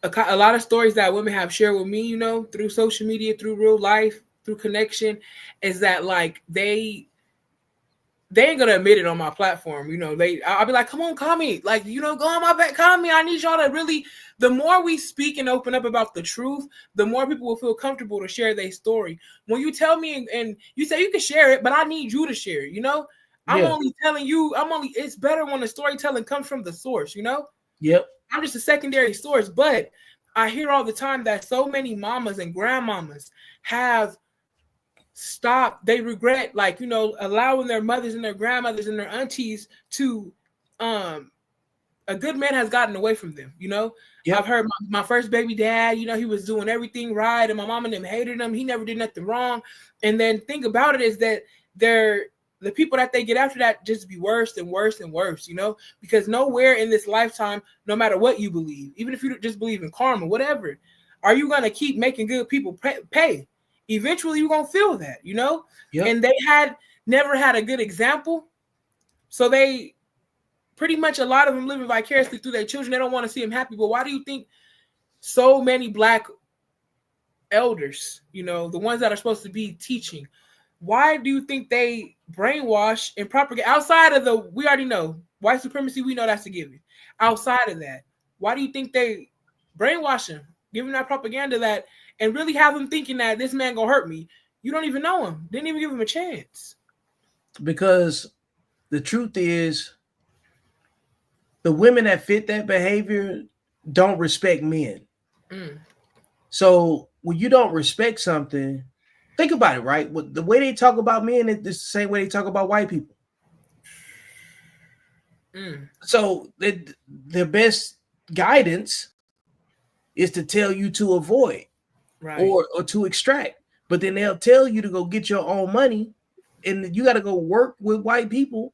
[SPEAKER 2] a lot of stories that women have shared with me, through social media, through real life, through connection, is that like they ain't gonna admit it on my platform. I'll be like, come on, call me. Like, go on my back, call me. I need y'all to really. The more we speak and open up about the truth, the more people will feel comfortable to share their story. When you tell me and you say you can share it, but I need you to share it. I'm only telling you. It's better when the storytelling comes from the source.
[SPEAKER 1] Yep.
[SPEAKER 2] I'm just a secondary source, but I hear all the time that so many mamas and grandmamas have stopped. They regret, like, allowing their mothers and their grandmothers and their aunties to, a good man has gotten away from them.
[SPEAKER 1] Yep.
[SPEAKER 2] I've heard my first baby dad, he was doing everything right, and my mom and them hated him. He never did nothing wrong. And then thing about it is that the people that they get after that just be worse and worse and worse, because nowhere in this lifetime, no matter what you believe, even if you just believe in karma, whatever, are you going to keep making good people pay? Eventually you're going to feel that,
[SPEAKER 1] Yep.
[SPEAKER 2] And they never had a good example. So they pretty much, a lot of them living vicariously through their children. They don't want to see them happy. But why do you think so many Black elders, the ones that are supposed to be teaching, why do you think they brainwash and propagate outside of we already know white supremacy? We know that's a given. Outside of that, why do you think they brainwash them, give them that propaganda and really have them thinking that this man gonna hurt me? You don't even know him. Didn't even give him a chance.
[SPEAKER 1] Because the truth is, the women that fit that behavior don't respect men. So when you don't respect something, think about it, right? The way they talk about men is the same way they talk about white people. So their best guidance is to tell you to avoid,
[SPEAKER 2] right,
[SPEAKER 1] or to extract. But then they'll tell you to go get your own money, and you got to go work with white people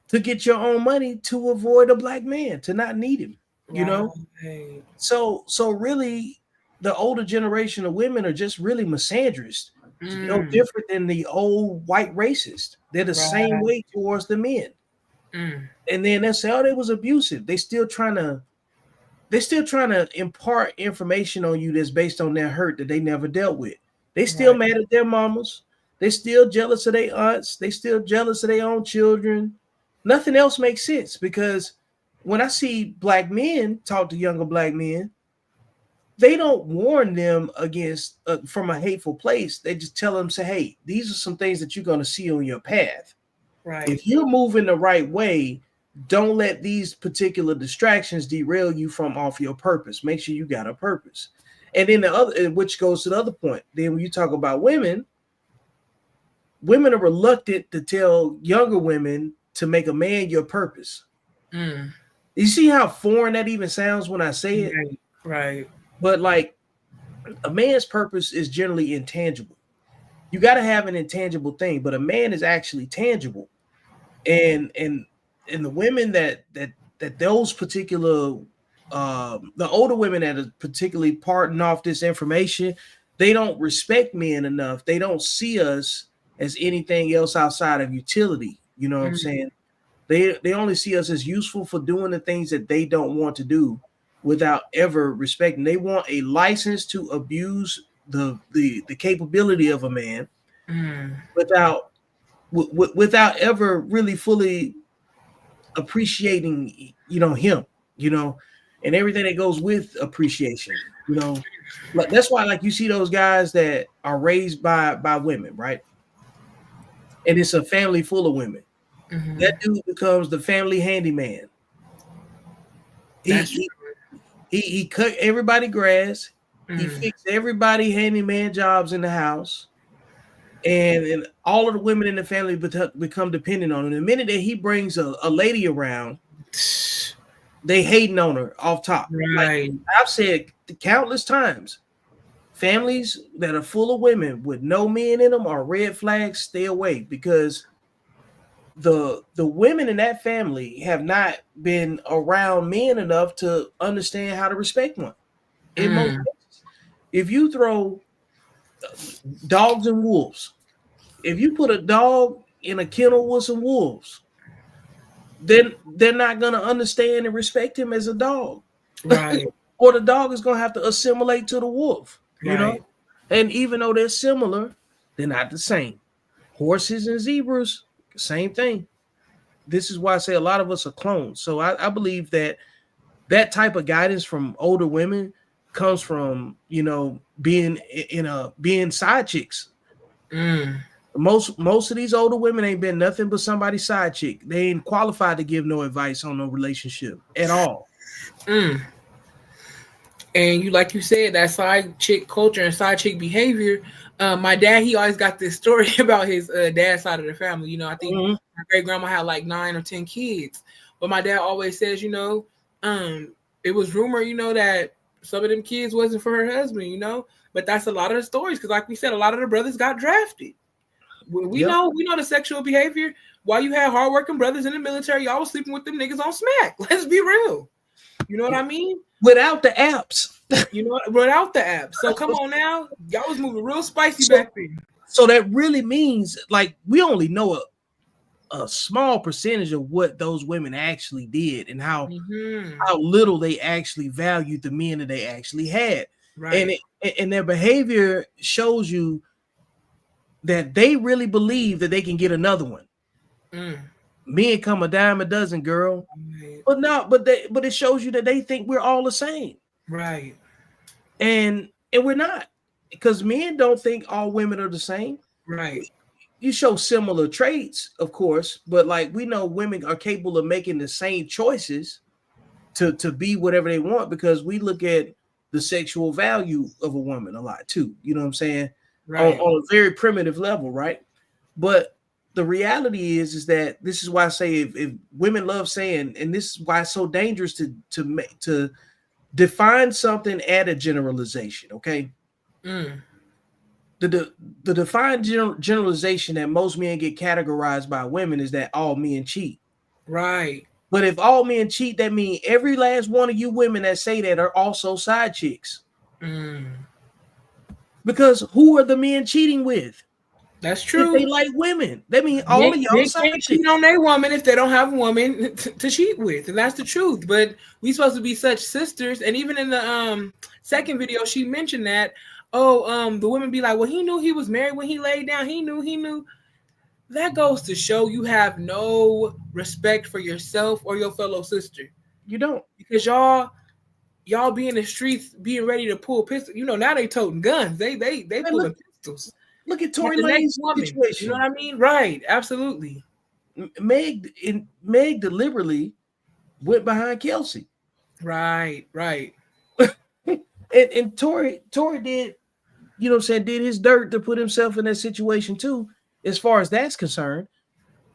[SPEAKER 1] to get your own money to avoid a Black man, to not need him.
[SPEAKER 2] Right.
[SPEAKER 1] So really, the older generation of women are just really misandrist. No different than the old white racists. They're the same way towards the men. And then they say, oh, they was abusive. They're still trying to impart information on you that's based on their hurt that they never dealt with. They still mad at their mamas. They still jealous of their aunts. They still jealous of their own children. Nothing else makes sense, because when I see Black men talk to younger Black men, they don't warn them against from a hateful place. They just tell them, say, hey, these are some things that you're going to see on your path.
[SPEAKER 2] Right.
[SPEAKER 1] If you're moving the right way, don't let these particular distractions derail you from off your purpose. Make sure you got a purpose. And then the other, which goes to the other point, then when you talk about women are reluctant to tell younger women to make a man your purpose. You see how foreign that even sounds when I say it?
[SPEAKER 2] Right.
[SPEAKER 1] But like, a man's purpose is generally intangible. You got to have an intangible thing, but a man is actually tangible. And the women that those particular the older women that are particularly parting off this information, they don't respect men enough. They don't see us as anything else outside of utility. You know what I'm saying? They only see us as useful for doing the things that they don't want to do without ever respecting. They want a license to abuse the capability of a man without ever really fully appreciating, him, and everything that goes with appreciation. That's why, like, you see those guys that are raised by women, right? And it's a family full of women. That dude becomes the family handyman. He
[SPEAKER 2] That's
[SPEAKER 1] he he cut everybody grass. He
[SPEAKER 2] mm,
[SPEAKER 1] fixed everybody handyman jobs in the house, and all of the women in the family become dependent on him. The minute that he brings a lady around, they hating on her off top. Like
[SPEAKER 2] right.
[SPEAKER 1] I've said countless times, families that are full of women with no men in them are red flags. Stay away, because the women in that family have not been around men enough to understand how to respect one. In most
[SPEAKER 2] Mm,
[SPEAKER 1] cases, if you throw dogs and wolves, if you put a dog in a kennel with some wolves, then they're not gonna understand and respect him as a dog.
[SPEAKER 2] right.
[SPEAKER 1] Or the dog is gonna have to assimilate to the wolf, you know?
[SPEAKER 2] Right.
[SPEAKER 1] And even though they're similar, they're not the same. Horses and zebras, same thing. This is why I say a lot of us are clones. So I believe that that type of guidance from older women comes from, being being side chicks.
[SPEAKER 2] Mm,
[SPEAKER 1] Most of these older women ain't been nothing but somebody's side chick. They ain't qualified to give no advice on no relationship at all.
[SPEAKER 2] mm. And you, like you said, that side chick culture and side chick behavior. My dad, he always got this story about his dad's side of the family. I think
[SPEAKER 1] Mhm.
[SPEAKER 2] my great grandma had like 9 or 10 kids, but my dad always says, it was rumor, that some of them kids wasn't for her husband, But that's a lot of the stories because, like we said, a lot of the brothers got drafted. We
[SPEAKER 1] Yep.
[SPEAKER 2] know the sexual behavior. While you had hardworking brothers in the military, y'all was sleeping with them niggas on smack. Let's be real. You know what I mean?
[SPEAKER 1] Without the apps.
[SPEAKER 2] Without the app. So come on now, y'all was moving real spicy
[SPEAKER 1] So,
[SPEAKER 2] back then.
[SPEAKER 1] so that really means like we only know a small percentage of what those women actually did and
[SPEAKER 2] Mm-hmm.
[SPEAKER 1] how little they actually valued the men that they actually had. And
[SPEAKER 2] Right.
[SPEAKER 1] and their behavior shows you that they really believe that they can get another one.
[SPEAKER 2] Mm.
[SPEAKER 1] Men come a dime a dozen, girl.
[SPEAKER 2] Right.
[SPEAKER 1] But it shows you that they think we're all the same.
[SPEAKER 2] Right.
[SPEAKER 1] And we're not. Because men don't think all women are the same.
[SPEAKER 2] Right.
[SPEAKER 1] You show similar traits, of course, but like we know women are capable of making the same choices to be whatever they want because we look at the sexual value of a woman a lot too. You know what I'm saying?
[SPEAKER 2] Right.
[SPEAKER 1] On a very primitive level, right? But the reality is that this is why I say if women love saying, and this is why it's so dangerous to define something at a generalization. Okay,
[SPEAKER 2] Mm.
[SPEAKER 1] the defined generalization that most men get categorized by women is that all men cheat.
[SPEAKER 2] Right.
[SPEAKER 1] But if all men cheat, that means every last one of you women that say that are also side chicks.
[SPEAKER 2] Mm.
[SPEAKER 1] Because who are the men cheating with?
[SPEAKER 2] That's
[SPEAKER 1] If they
[SPEAKER 2] true.
[SPEAKER 1] like women, that means all of
[SPEAKER 2] Men,
[SPEAKER 1] y'all
[SPEAKER 2] men
[SPEAKER 1] side
[SPEAKER 2] can't
[SPEAKER 1] chicks.
[SPEAKER 2] cheat on their woman if they don't have a woman to cheat with, and that's the truth. But we supposed to be such sisters. And even in the second video, she mentioned that. Oh, the women be like, well, he knew he was married when he laid down. He knew. That goes to show you have no respect for yourself or your fellow sister
[SPEAKER 1] You don't.
[SPEAKER 2] because y'all be in the streets being ready to pull pistols. Now they toting guns. They
[SPEAKER 1] Man,
[SPEAKER 2] pulling pistols
[SPEAKER 1] look at
[SPEAKER 2] at
[SPEAKER 1] Tory
[SPEAKER 2] the next
[SPEAKER 1] Lane's
[SPEAKER 2] woman. You know what
[SPEAKER 1] situation.
[SPEAKER 2] I mean? Right. Absolutely.
[SPEAKER 1] Meg deliberately went behind Kelsey.
[SPEAKER 2] Right. Right.
[SPEAKER 1] And Tory did, you know what I'm saying, did his dirt to put himself in that situation too, as far as that's concerned.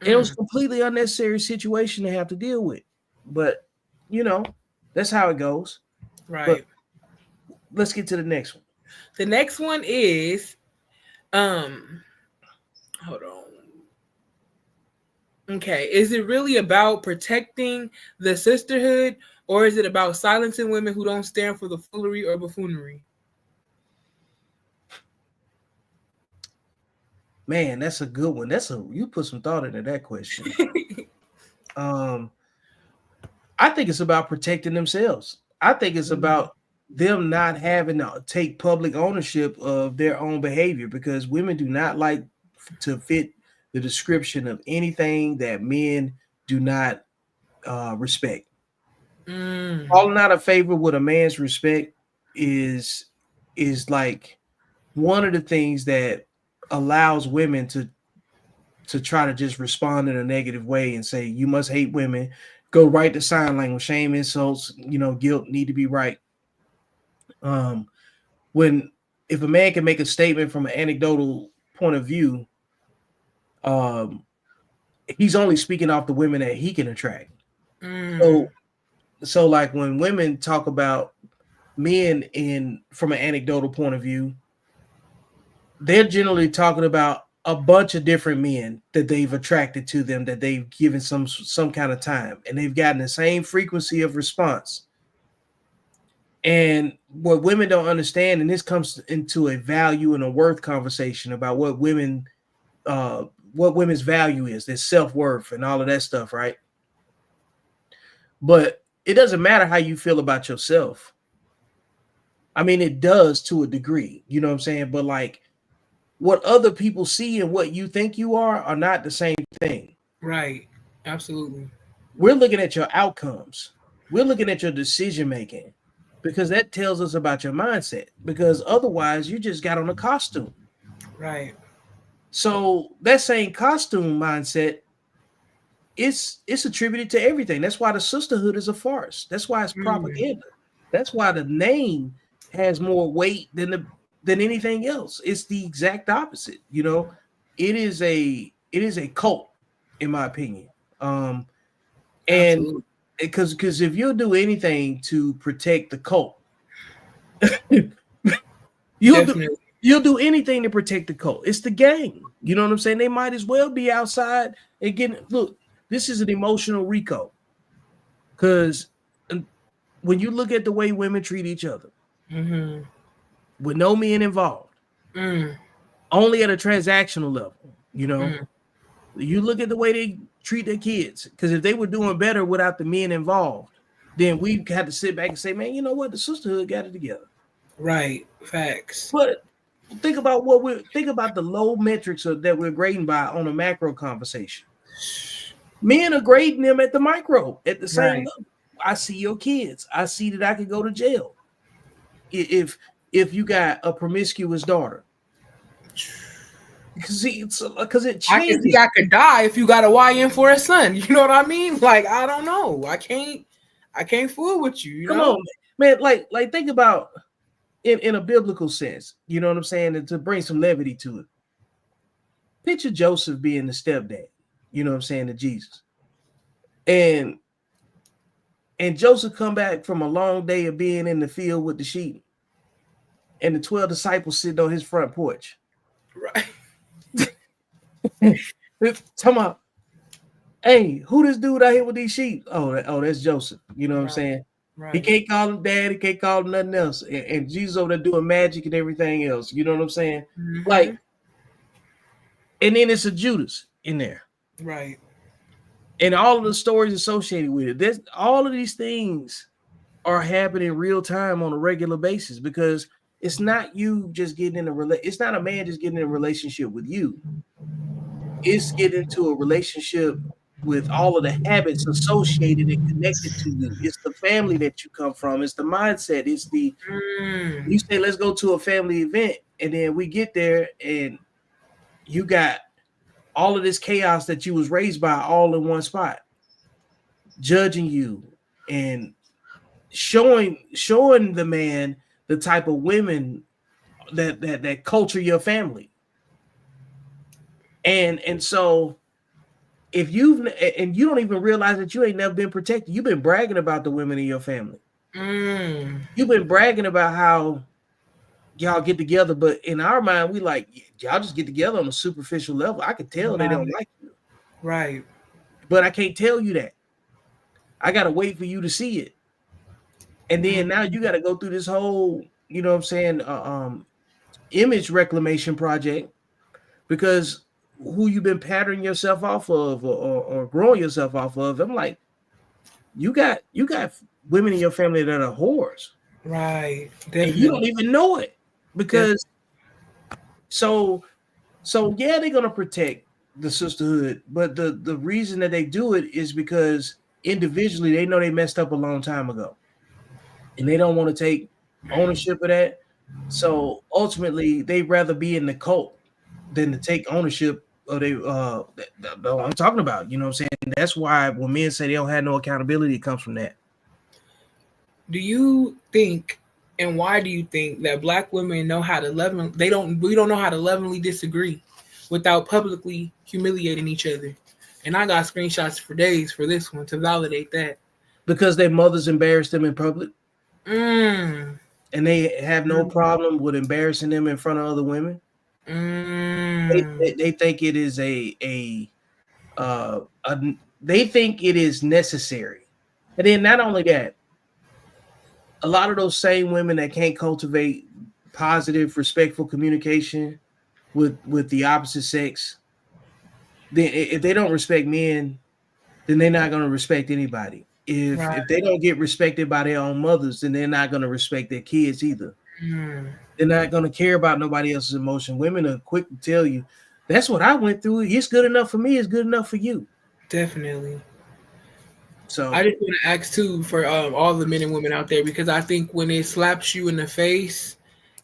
[SPEAKER 1] It was a
[SPEAKER 2] Mm,
[SPEAKER 1] completely unnecessary situation to have to deal with. But, you know, that's how it goes. But
[SPEAKER 2] right.
[SPEAKER 1] let's get to the next one.
[SPEAKER 2] The next one is um hold on. Okay. Is it really about protecting the sisterhood or is it about silencing women who don't stand for the foolery or buffoonery?
[SPEAKER 1] Man, that's a good one. You put some thought into that question. Um, I think it's about protecting themselves. I think it's
[SPEAKER 2] Mm,
[SPEAKER 1] about them not having to take public ownership of their own behavior because women do not like to fit the description of anything that men do not respect.
[SPEAKER 2] mm,
[SPEAKER 1] Falling out of favor with a man's respect is is like one of the things that allows women to try to just respond in a negative way and say you must hate women, go right to sign language, shame, insults, guilt need to be right. Um, when if a man can make a statement from an anecdotal point of view, um, he's only speaking off the women that he can attract.
[SPEAKER 2] Mm.
[SPEAKER 1] So, like when women talk about men in from an anecdotal point of view, they're generally talking about a bunch of different men that they've attracted to them, that they've given some kind of time, and they've gotten the same frequency of response. And what women don't understand, and this comes into a value and a worth conversation about uh, what women's value is, their self-worth and all of that stuff, right? But it doesn't matter how you feel about yourself. I mean, it does to a degree, you know what I'm saying? But like what other people see and what you think you are not the same thing.
[SPEAKER 2] Right. Absolutely.
[SPEAKER 1] We're looking at your outcomes. We're looking at your decision making because that tells us about your mindset. Because otherwise, you just got on a costume.
[SPEAKER 2] Right.
[SPEAKER 1] So that same costume mindset, it's attributed to everything. That's why the sisterhood is a farce. That's why it's
[SPEAKER 2] Mm.
[SPEAKER 1] propaganda. That's why the name has more weight than anything else. It's the exact opposite. It is a cult, in my opinion. And
[SPEAKER 2] Absolutely.
[SPEAKER 1] because if you'll do anything to protect the cult, you'll do
[SPEAKER 2] Definitely.
[SPEAKER 1] you'll do anything to protect the cult. It's the gang. You know what I'm saying? They might as well be outside and getting look. This is an emotional RICO because when you look at the way women treat each other,
[SPEAKER 2] Mm-hmm.
[SPEAKER 1] with no men involved,
[SPEAKER 2] Mm.
[SPEAKER 1] only at a transactional level,
[SPEAKER 2] Mm.
[SPEAKER 1] you look at the way they treat their kids. Because if they were doing better without the men involved, then we had to sit back and say, man, you know what? The sisterhood got it together.
[SPEAKER 2] Right. Facts.
[SPEAKER 1] But think about the low metrics that we're grading by on a macro conversation. Men are grading them at the micro at the same
[SPEAKER 2] Right.
[SPEAKER 1] level. I see your kids. I see that I could go to jail if you got a promiscuous daughter. Because it
[SPEAKER 2] I can see
[SPEAKER 1] changes.
[SPEAKER 2] I could die if you got a YN for a son. You know what I mean? Like, I don't know. I can't fool with you, you
[SPEAKER 1] Come
[SPEAKER 2] know?
[SPEAKER 1] on, man. Like think about in a biblical sense. You know what I'm saying? And to bring some levity to it. Picture Joseph being the stepdad. You know what I'm saying, to Jesus. And Joseph come back from a long day of being in the field with the sheep, and the 12 disciples sitting on his front porch.
[SPEAKER 2] Right.
[SPEAKER 1] Talking about, hey, who this dude out here with these sheep? Oh, that's Joseph. You know what I'm
[SPEAKER 2] Right.
[SPEAKER 1] saying? He
[SPEAKER 2] Right.
[SPEAKER 1] can't call him dad. He can't call him nothing else. And Jesus over there doing magic and everything else. You know what I'm saying?
[SPEAKER 2] Mm-hmm.
[SPEAKER 1] Like, and then it's a Judas in there.
[SPEAKER 2] Right.
[SPEAKER 1] And all of the stories associated with it. All of these things are happening real time on a regular basis because it's not you just getting in it's not a man just getting in a relationship with you. It's getting into a relationship with all of the habits associated and connected to you. It's the family that you come from. It's the mindset. It's the
[SPEAKER 2] Mm.
[SPEAKER 1] you say let's go to a family event, and then we get there and you got all of this chaos that you was raised by all in one spot, judging you and showing the man the type of women that culture your family. And so if you don't even realize that you ain't never been protected, you've been bragging about the women in your family.
[SPEAKER 2] Mm.
[SPEAKER 1] You've been bragging about how y'all get together, but in our mind, we like y'all just get together on a superficial level. I can tell they don't
[SPEAKER 2] Right.
[SPEAKER 1] like you,
[SPEAKER 2] Right.
[SPEAKER 1] but I can't tell you that. I gotta wait for you to see it. And then now you gotta go through this whole, you know what I'm saying, image reclamation project because who you've been patterning yourself off of or growing yourself off of. I'm like, you got women in your family that are whores,
[SPEAKER 2] Right.
[SPEAKER 1] and you don't
[SPEAKER 2] Definitely.
[SPEAKER 1] even know it
[SPEAKER 2] Definitely.
[SPEAKER 1] because so yeah, they're gonna protect the sisterhood, but the reason that they do it is because individually they know they messed up a long time ago, and they don't want to take ownership of that. So ultimately, they'd rather be in the cult than to take ownership I'm talking about. You know what I'm saying? That's why when men say they don't have no accountability, it comes from that.
[SPEAKER 2] Do you think, and why do you think that black women know how to we don't know how to lovingly disagree without publicly humiliating each other? And I got screenshots for days for this one to validate that.
[SPEAKER 1] Because their mothers embarrass them in public,
[SPEAKER 2] Mm.
[SPEAKER 1] and they have no problem with embarrassing them in front of other women.
[SPEAKER 2] Mm.
[SPEAKER 1] They think it is a they think it is necessary. And then not only that, a lot of those same women that can't cultivate positive, respectful communication with the opposite sex, then if they don't respect men, then they're not going to respect anybody.
[SPEAKER 2] Right.
[SPEAKER 1] If they don't get respected by their own mothers, then they're not going to respect their kids either.
[SPEAKER 2] Mm.
[SPEAKER 1] They're not going to care about nobody else's emotion. Women are quick to tell you, that's what I went through. It's good enough for me. It's good enough for you.
[SPEAKER 2] Definitely.
[SPEAKER 1] So
[SPEAKER 2] I just want to ask too for all the men and women out there, because I think when it slaps you in the face,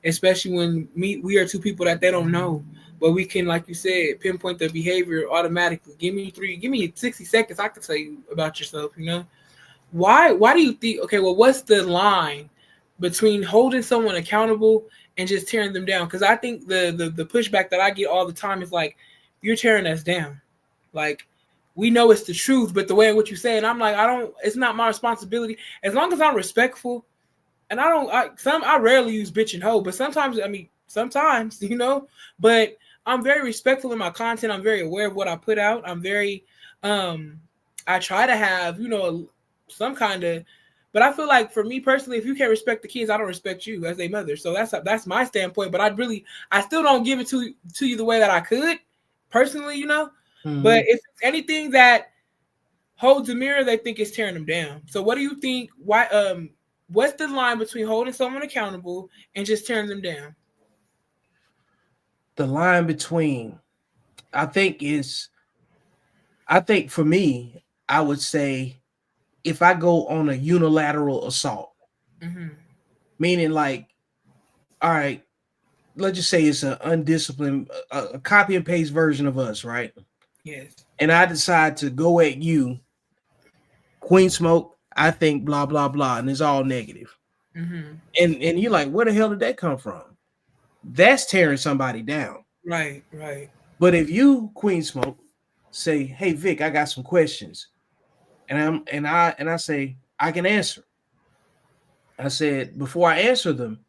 [SPEAKER 2] especially when we are two people that they don't know, but we can, like you said, pinpoint the behavior automatically. Give me 60 seconds, I can tell you about yourself. You know, why do you think? Okay, well, what's the line between holding someone accountable and just tearing them down? Because I think the pushback that I get all the time is like, you're tearing us down, like, we know it's the truth, but the way in which you say it, I'm like, I don't. It's not my responsibility. As long as I'm respectful, and I rarely use bitch and hoe, but sometimes, you know. But I'm very respectful in my content. I'm very aware of what I put out. I'm very, I try to have, you know, some kind of. But I feel like for me personally, if you can't respect the kids, I don't respect you as a mother. So that's my standpoint. But I still don't give it to you the way that I could personally, you know. But if it's anything that holds a mirror, they think it's tearing them down. So what do you think? What's the line between holding someone accountable and just tearing them down?
[SPEAKER 1] the line between, I think is, I think for me, I would say if I go on a unilateral assault,
[SPEAKER 2] Mm-hmm.
[SPEAKER 1] meaning like, all right, let's just say it's an undisciplined, a copy and paste version of us, right?
[SPEAKER 2] Yes.
[SPEAKER 1] And I decide to go at you, Queen Smoke. I think blah blah blah, and it's all negative.
[SPEAKER 2] Mm-hmm.
[SPEAKER 1] And you're like, where the hell did that come from? That's tearing somebody down.
[SPEAKER 2] Right. Right.
[SPEAKER 1] But if you, Queen Smoke, say, hey Vic, I got some questions, and I say I can answer. I said, before I answer them,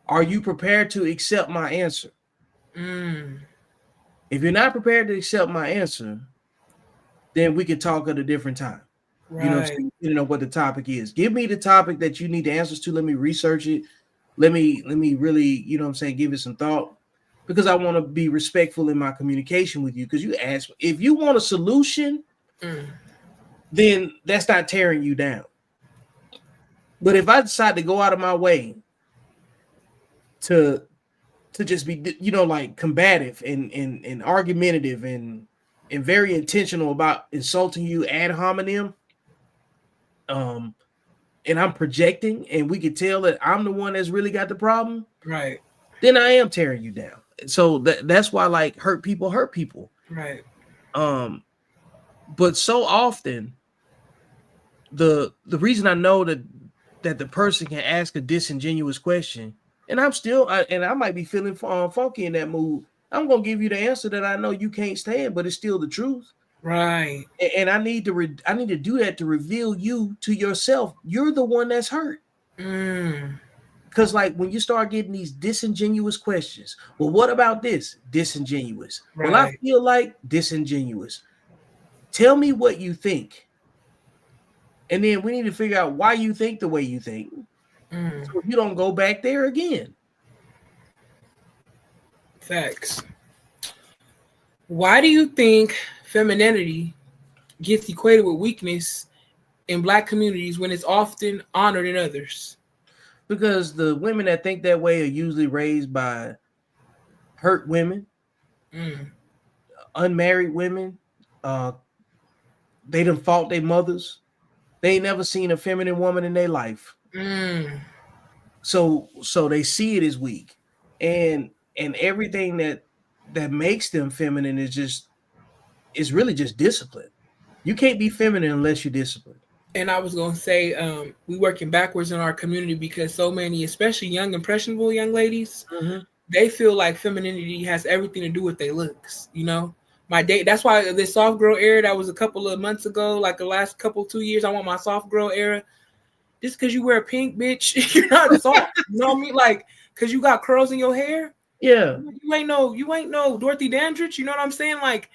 [SPEAKER 1] are you prepared to accept my answer?
[SPEAKER 2] Mm.
[SPEAKER 1] If you're not prepared to accept my answer, then we can talk at a different time. You know what I'm
[SPEAKER 2] Right.
[SPEAKER 1] saying? Depending on what the topic is. Give me the topic that you need the answers to. Let me research it. Let me really, you know what I'm saying, give it some thought. Because I want to be respectful in my communication with you. Because you asked, if you want a solution,
[SPEAKER 2] Mm.
[SPEAKER 1] then that's not tearing you down. But if I decide to go out of my way to just be, you know, like combative and argumentative and very intentional about insulting you ad hominem, um, and I'm projecting, and we can tell that I'm the one that's really got the problem,
[SPEAKER 2] Right.
[SPEAKER 1] then I am tearing you down. So that's why, like, hurt people hurt people.
[SPEAKER 2] Right.
[SPEAKER 1] Um, but so often the reason I know that the person can ask a disingenuous question, and I might be feeling funky in that mood. I'm gonna give you the answer that I know you can't stand, but it's still the truth.
[SPEAKER 2] Right.
[SPEAKER 1] And I need to do that to reveal you to yourself. You're the one that's hurt.
[SPEAKER 2] Mm.
[SPEAKER 1] Because like when you start getting these disingenuous questions, well, what about this? Disingenuous. Well, I
[SPEAKER 2] Right.
[SPEAKER 1] feel like disingenuous. Tell me what you think. And then we need to figure out why you think the way you think.
[SPEAKER 2] Mm.
[SPEAKER 1] So you don't go back there again.
[SPEAKER 2] Facts. Why do you think femininity gets equated with weakness in black communities when it's often honored in others?
[SPEAKER 1] Because the women that think that way are usually raised by hurt women,
[SPEAKER 2] Mm.
[SPEAKER 1] unmarried women. Uh, they done fought their mothers. They ain't never seen a feminine woman in their life.
[SPEAKER 2] Mm.
[SPEAKER 1] So they see it as weak. And everything that that makes them feminine is really just discipline. You can't be feminine unless you're disciplined.
[SPEAKER 2] And I was gonna say, we working backwards in our community because so many, especially young impressionable young ladies,
[SPEAKER 1] Mm-hmm.
[SPEAKER 2] they feel like femininity has everything to do with their looks. You know, my date. That's why this soft girl era that was a couple of months ago, like the last couple 2 years, I want my soft girl era. Just because you wear pink, bitch, you're not soft. You know what I mean? Like, because you got curls in your hair,
[SPEAKER 1] Yeah,
[SPEAKER 2] you ain't no Dorothy Dandridge. You know what I'm saying? Like,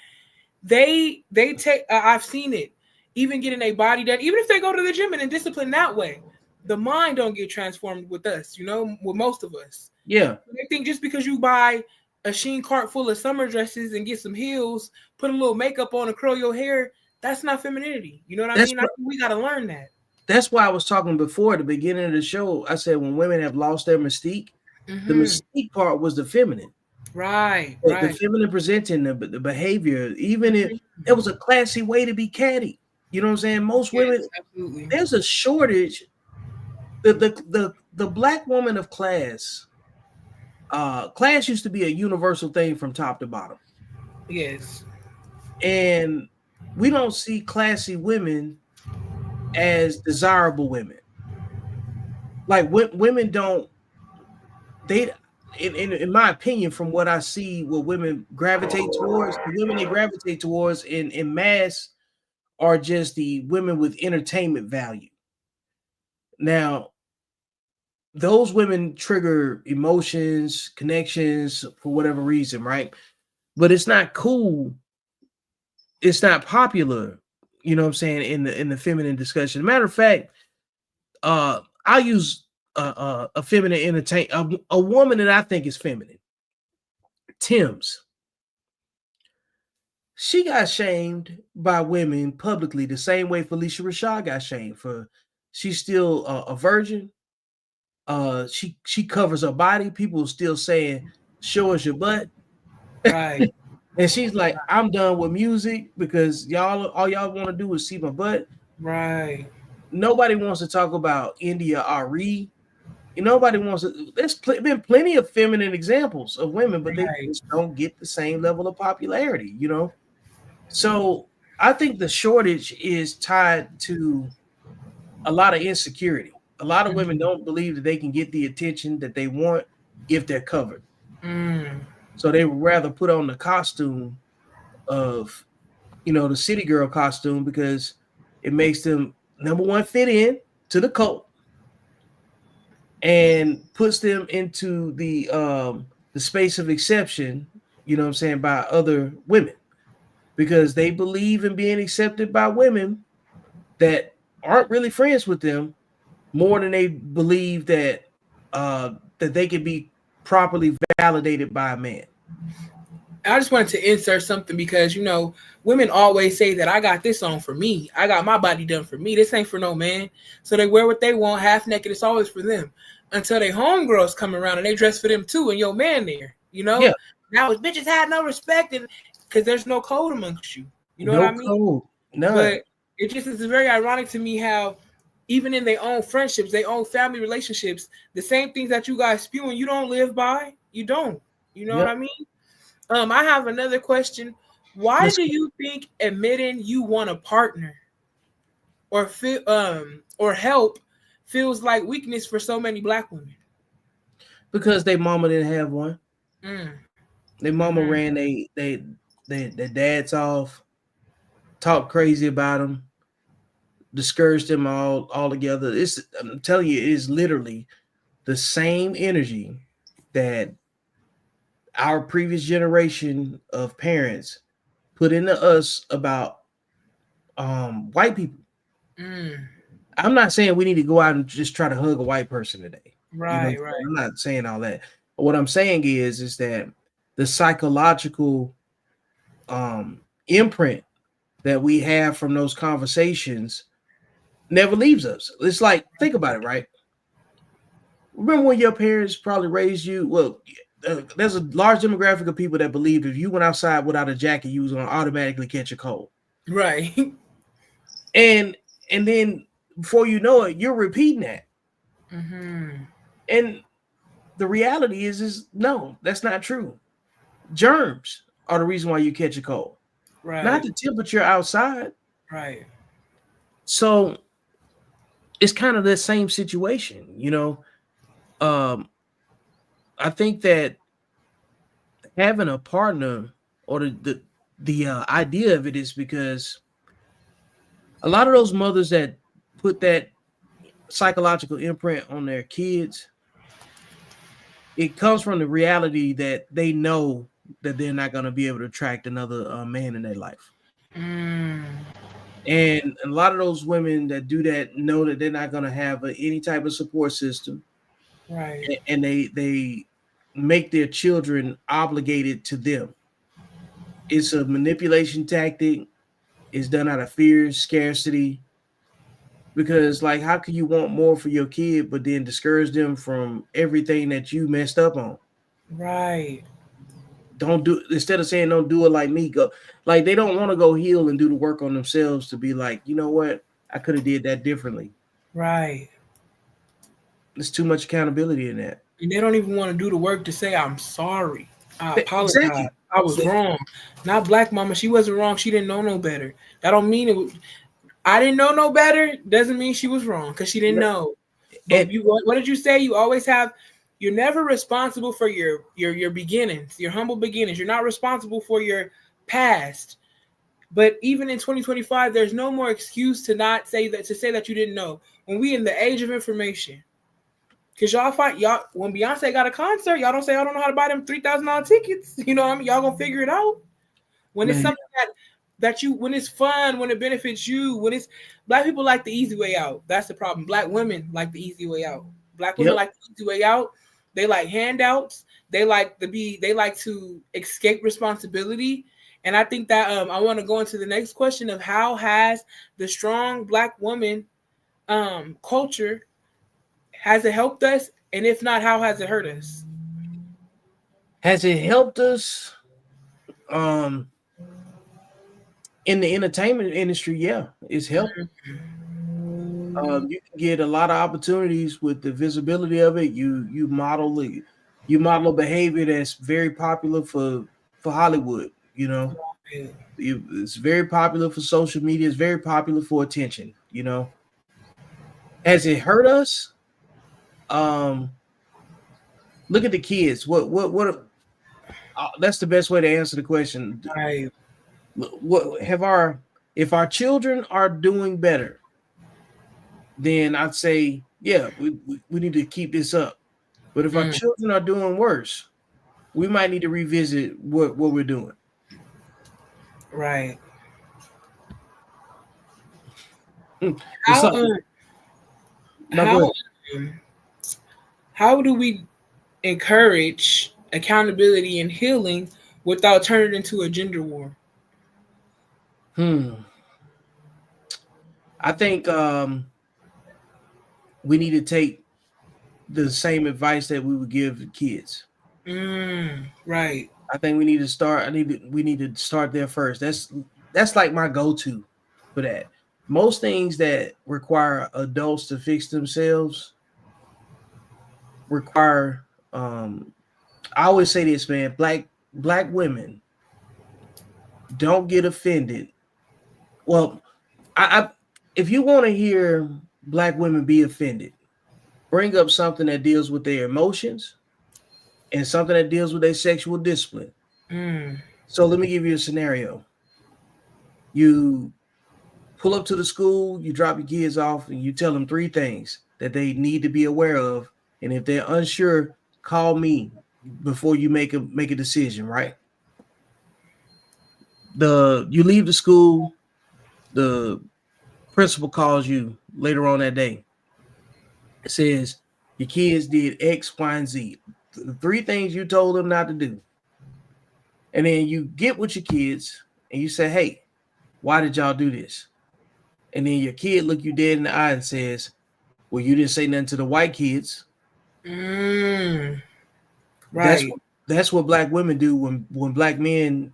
[SPEAKER 2] they take. I've seen it. Even getting a body done, even if they go to the gym and discipline that way, the mind don't get transformed with us. You know, with most of us.
[SPEAKER 1] yeah.
[SPEAKER 2] I think just because you buy a Sheen cart full of summer dresses and get some heels, put a little makeup on and curl your hair, that's not femininity. You know what I
[SPEAKER 1] That's
[SPEAKER 2] mean? I think we got to learn that.
[SPEAKER 1] that's why I was talking before at the beginning of the show. I said when women have lost their mystique, the
[SPEAKER 2] Mm-hmm.
[SPEAKER 1] mystique part was the feminine.
[SPEAKER 2] Right,
[SPEAKER 1] The
[SPEAKER 2] right.
[SPEAKER 1] feminine presenting the behavior, even if it was a classy way to be catty. You know what I'm saying? Most women,
[SPEAKER 2] Yes, absolutely.
[SPEAKER 1] there's a shortage. The black woman of class, class used to be a universal thing from top to bottom,
[SPEAKER 2] Yes.
[SPEAKER 1] and we don't see classy women as desirable women. Like women don't they in my opinion, from what I see, what women gravitate towards, the women they gravitate towards in mass are just the women with entertainment value. Now, those women trigger emotions, connections for whatever reason, right? But it's not cool. It's not popular. You know what I'm saying in the feminine discussion. Matter of fact, I'll use a feminine a woman that I think is feminine. Tim's. She got shamed by women publicly the same way Felicia Rashad got shamed for. She's still a virgin. She covers her body. People still saying, "Show us your butt,"
[SPEAKER 2] Right,
[SPEAKER 1] and she's like, "I'm done with music because all y'all want to do is see my butt."
[SPEAKER 2] right,
[SPEAKER 1] Nobody wants to talk about India Ari. Nobody wants to. Been plenty of feminine examples of women, but they
[SPEAKER 2] right.
[SPEAKER 1] just don't get the same level of popularity. So I think the shortage is tied to a lot of insecurity. A lot of women
[SPEAKER 2] Mm-hmm.
[SPEAKER 1] don't believe that they can get the attention that they want if they're covered.
[SPEAKER 2] Mm.
[SPEAKER 1] So they would rather put on the costume of, the city girl costume because it makes them number one fit in to the cult and puts them into the space of exception, you know what I'm saying, by other women because they believe in being accepted by women that aren't really friends with them more than they believe that they can be properly validated by a man.
[SPEAKER 2] I just wanted to insert something because women always say that I got this on for me. I got my body done for me. This ain't for no man. So they wear what they want, half naked. It's always for them. Until they homegirls come around and they dress for them too, and your man there.
[SPEAKER 1] Yeah,
[SPEAKER 2] Now if bitches had no respect, and because there's no code amongst you. You know what
[SPEAKER 1] no
[SPEAKER 2] I mean?
[SPEAKER 1] code, none.
[SPEAKER 2] But it just is very ironic to me how even in their own friendships, their own family relationships, the same things that you guys spewing, you don't live by. You don't. You know what
[SPEAKER 1] Yep.
[SPEAKER 2] I mean? I have another question. Why
[SPEAKER 1] Let's
[SPEAKER 2] do you think admitting you want a partner or or help feels like weakness for so many black women?
[SPEAKER 1] because they mama didn't have one.
[SPEAKER 2] Mm.
[SPEAKER 1] Their mama
[SPEAKER 2] Mm-hmm.
[SPEAKER 1] ran their dads off, talked crazy about them, discouraged them all together. I'm telling you, it is literally the same energy that our previous generation of parents put into us about white people.
[SPEAKER 2] Mm.
[SPEAKER 1] I'm not saying we need to go out and just try to hug a white person today. You know what I'm
[SPEAKER 2] Right,
[SPEAKER 1] saying?
[SPEAKER 2] right.
[SPEAKER 1] I'm not saying all that. What I'm saying is that the psychological imprint that we have from those conversations never leaves us. It's like, think about it, right? Remember when your parents probably raised you? Well, there's a large demographic of people that believed if you went outside without a jacket, you was going to automatically catch a cold.
[SPEAKER 2] Right.
[SPEAKER 1] And then before you know it, you're repeating that.
[SPEAKER 2] Mm-hmm.
[SPEAKER 1] And the reality is no, that's not true. Germs are the reason why you catch a cold, not
[SPEAKER 2] Right.
[SPEAKER 1] the temperature outside.
[SPEAKER 2] Right.
[SPEAKER 1] So it's kind of the same situation, you know. Um, I think that having a partner or the idea of it is because a lot of those mothers that put that psychological imprint on their kids, it comes from the reality that they know that they're not going to be able to attract another man in their life.
[SPEAKER 2] Mm.
[SPEAKER 1] And a lot of those women that do that know that they're not going to have any type of support system,
[SPEAKER 2] Right.
[SPEAKER 1] and they make their children obligated to them. It's a manipulation tactic. It's done out of fear, scarcity. Because like, how can you want more for your kid, but then discourage them from everything that you messed up on?
[SPEAKER 2] Right.
[SPEAKER 1] Don't do, instead of saying don't do it like me, go like they don't want to go heal and do the work on themselves to be like, you know what, I could have did that differently.
[SPEAKER 2] Right.
[SPEAKER 1] There's too much accountability in that.
[SPEAKER 2] And they don't even want to do the work to say, I'm sorry. I apologize.
[SPEAKER 1] Exactly.
[SPEAKER 2] I was wrong. Not black mama. She wasn't wrong. She didn't know no better. That don't mean it was, I didn't know no better. Doesn't mean she was wrong because she didn't know. But
[SPEAKER 1] And
[SPEAKER 2] you, what did you say? You always have. You're never responsible for your beginnings, your humble beginnings. You're not responsible for your past. But even in 2025, there's no more excuse to not say that, to say that you didn't know. When we in the age of information, because y'all fight, y'all, when Beyonce got a concert, y'all don't say y'all don't know how to buy them $3,000 tickets. You know what I mean? Y'all gonna figure it out. When it's
[SPEAKER 1] man,
[SPEAKER 2] something that you, when it's fun, when it benefits you, when it's, black people like the easy way out. That's the problem. Black women like the easy way out. Black women
[SPEAKER 1] yep.
[SPEAKER 2] like the easy way out. They like handouts. They like to be. They like to escape responsibility. And I think that I want to go into the next question of how has the strong black woman culture, has it helped us, and if not, how has it hurt us?
[SPEAKER 1] Has it helped us? Um, in the entertainment industry, yeah, it's helped. You can get a lot of opportunities with the visibility of it. You model a behavior that's very popular for Hollywood. You know, it's very popular for social media. It's very popular for attention. You know, has it hurt us? Um, Look at the kids. That's the best way to answer the question.
[SPEAKER 2] Right.
[SPEAKER 1] What have our if our children are doing better, then I'd say, yeah, we need to keep this up. But if our
[SPEAKER 2] Mm,
[SPEAKER 1] children are doing worse, we might need to revisit what we're doing.
[SPEAKER 2] right.
[SPEAKER 1] It's
[SPEAKER 2] How
[SPEAKER 1] something. No, go
[SPEAKER 2] how
[SPEAKER 1] ahead.
[SPEAKER 2] how do we encourage accountability and healing without turning it into a gender war?
[SPEAKER 1] Hmm. I think we need to take the same advice that we would give kids.
[SPEAKER 2] Right.
[SPEAKER 1] I think we need to start. We need to start there first. That's like my go-to for that. Most things that require adults to fix themselves require. I always say this, man. Black women don't get offended. Well, I if you want to hear black women be offended, bring up something that deals with their emotions and something that deals with their sexual discipline.
[SPEAKER 2] Mm,
[SPEAKER 1] So let me give you a scenario. You pull up to the school, you drop your kids off, and you tell them three things that they need to be aware of. And if they're unsure, call me before you make a decision, right? You leave the school, the principal calls you later on that day. It says your kids did X, Y, and Z. The three things you told them not to do. And then you get with your kids and you say, hey, why did y'all do this? And then your kid look you dead in the eye and says, well, you didn't say nothing to the white kids.
[SPEAKER 2] mm,
[SPEAKER 1] That's
[SPEAKER 2] right.
[SPEAKER 1] what that's what black women do when black men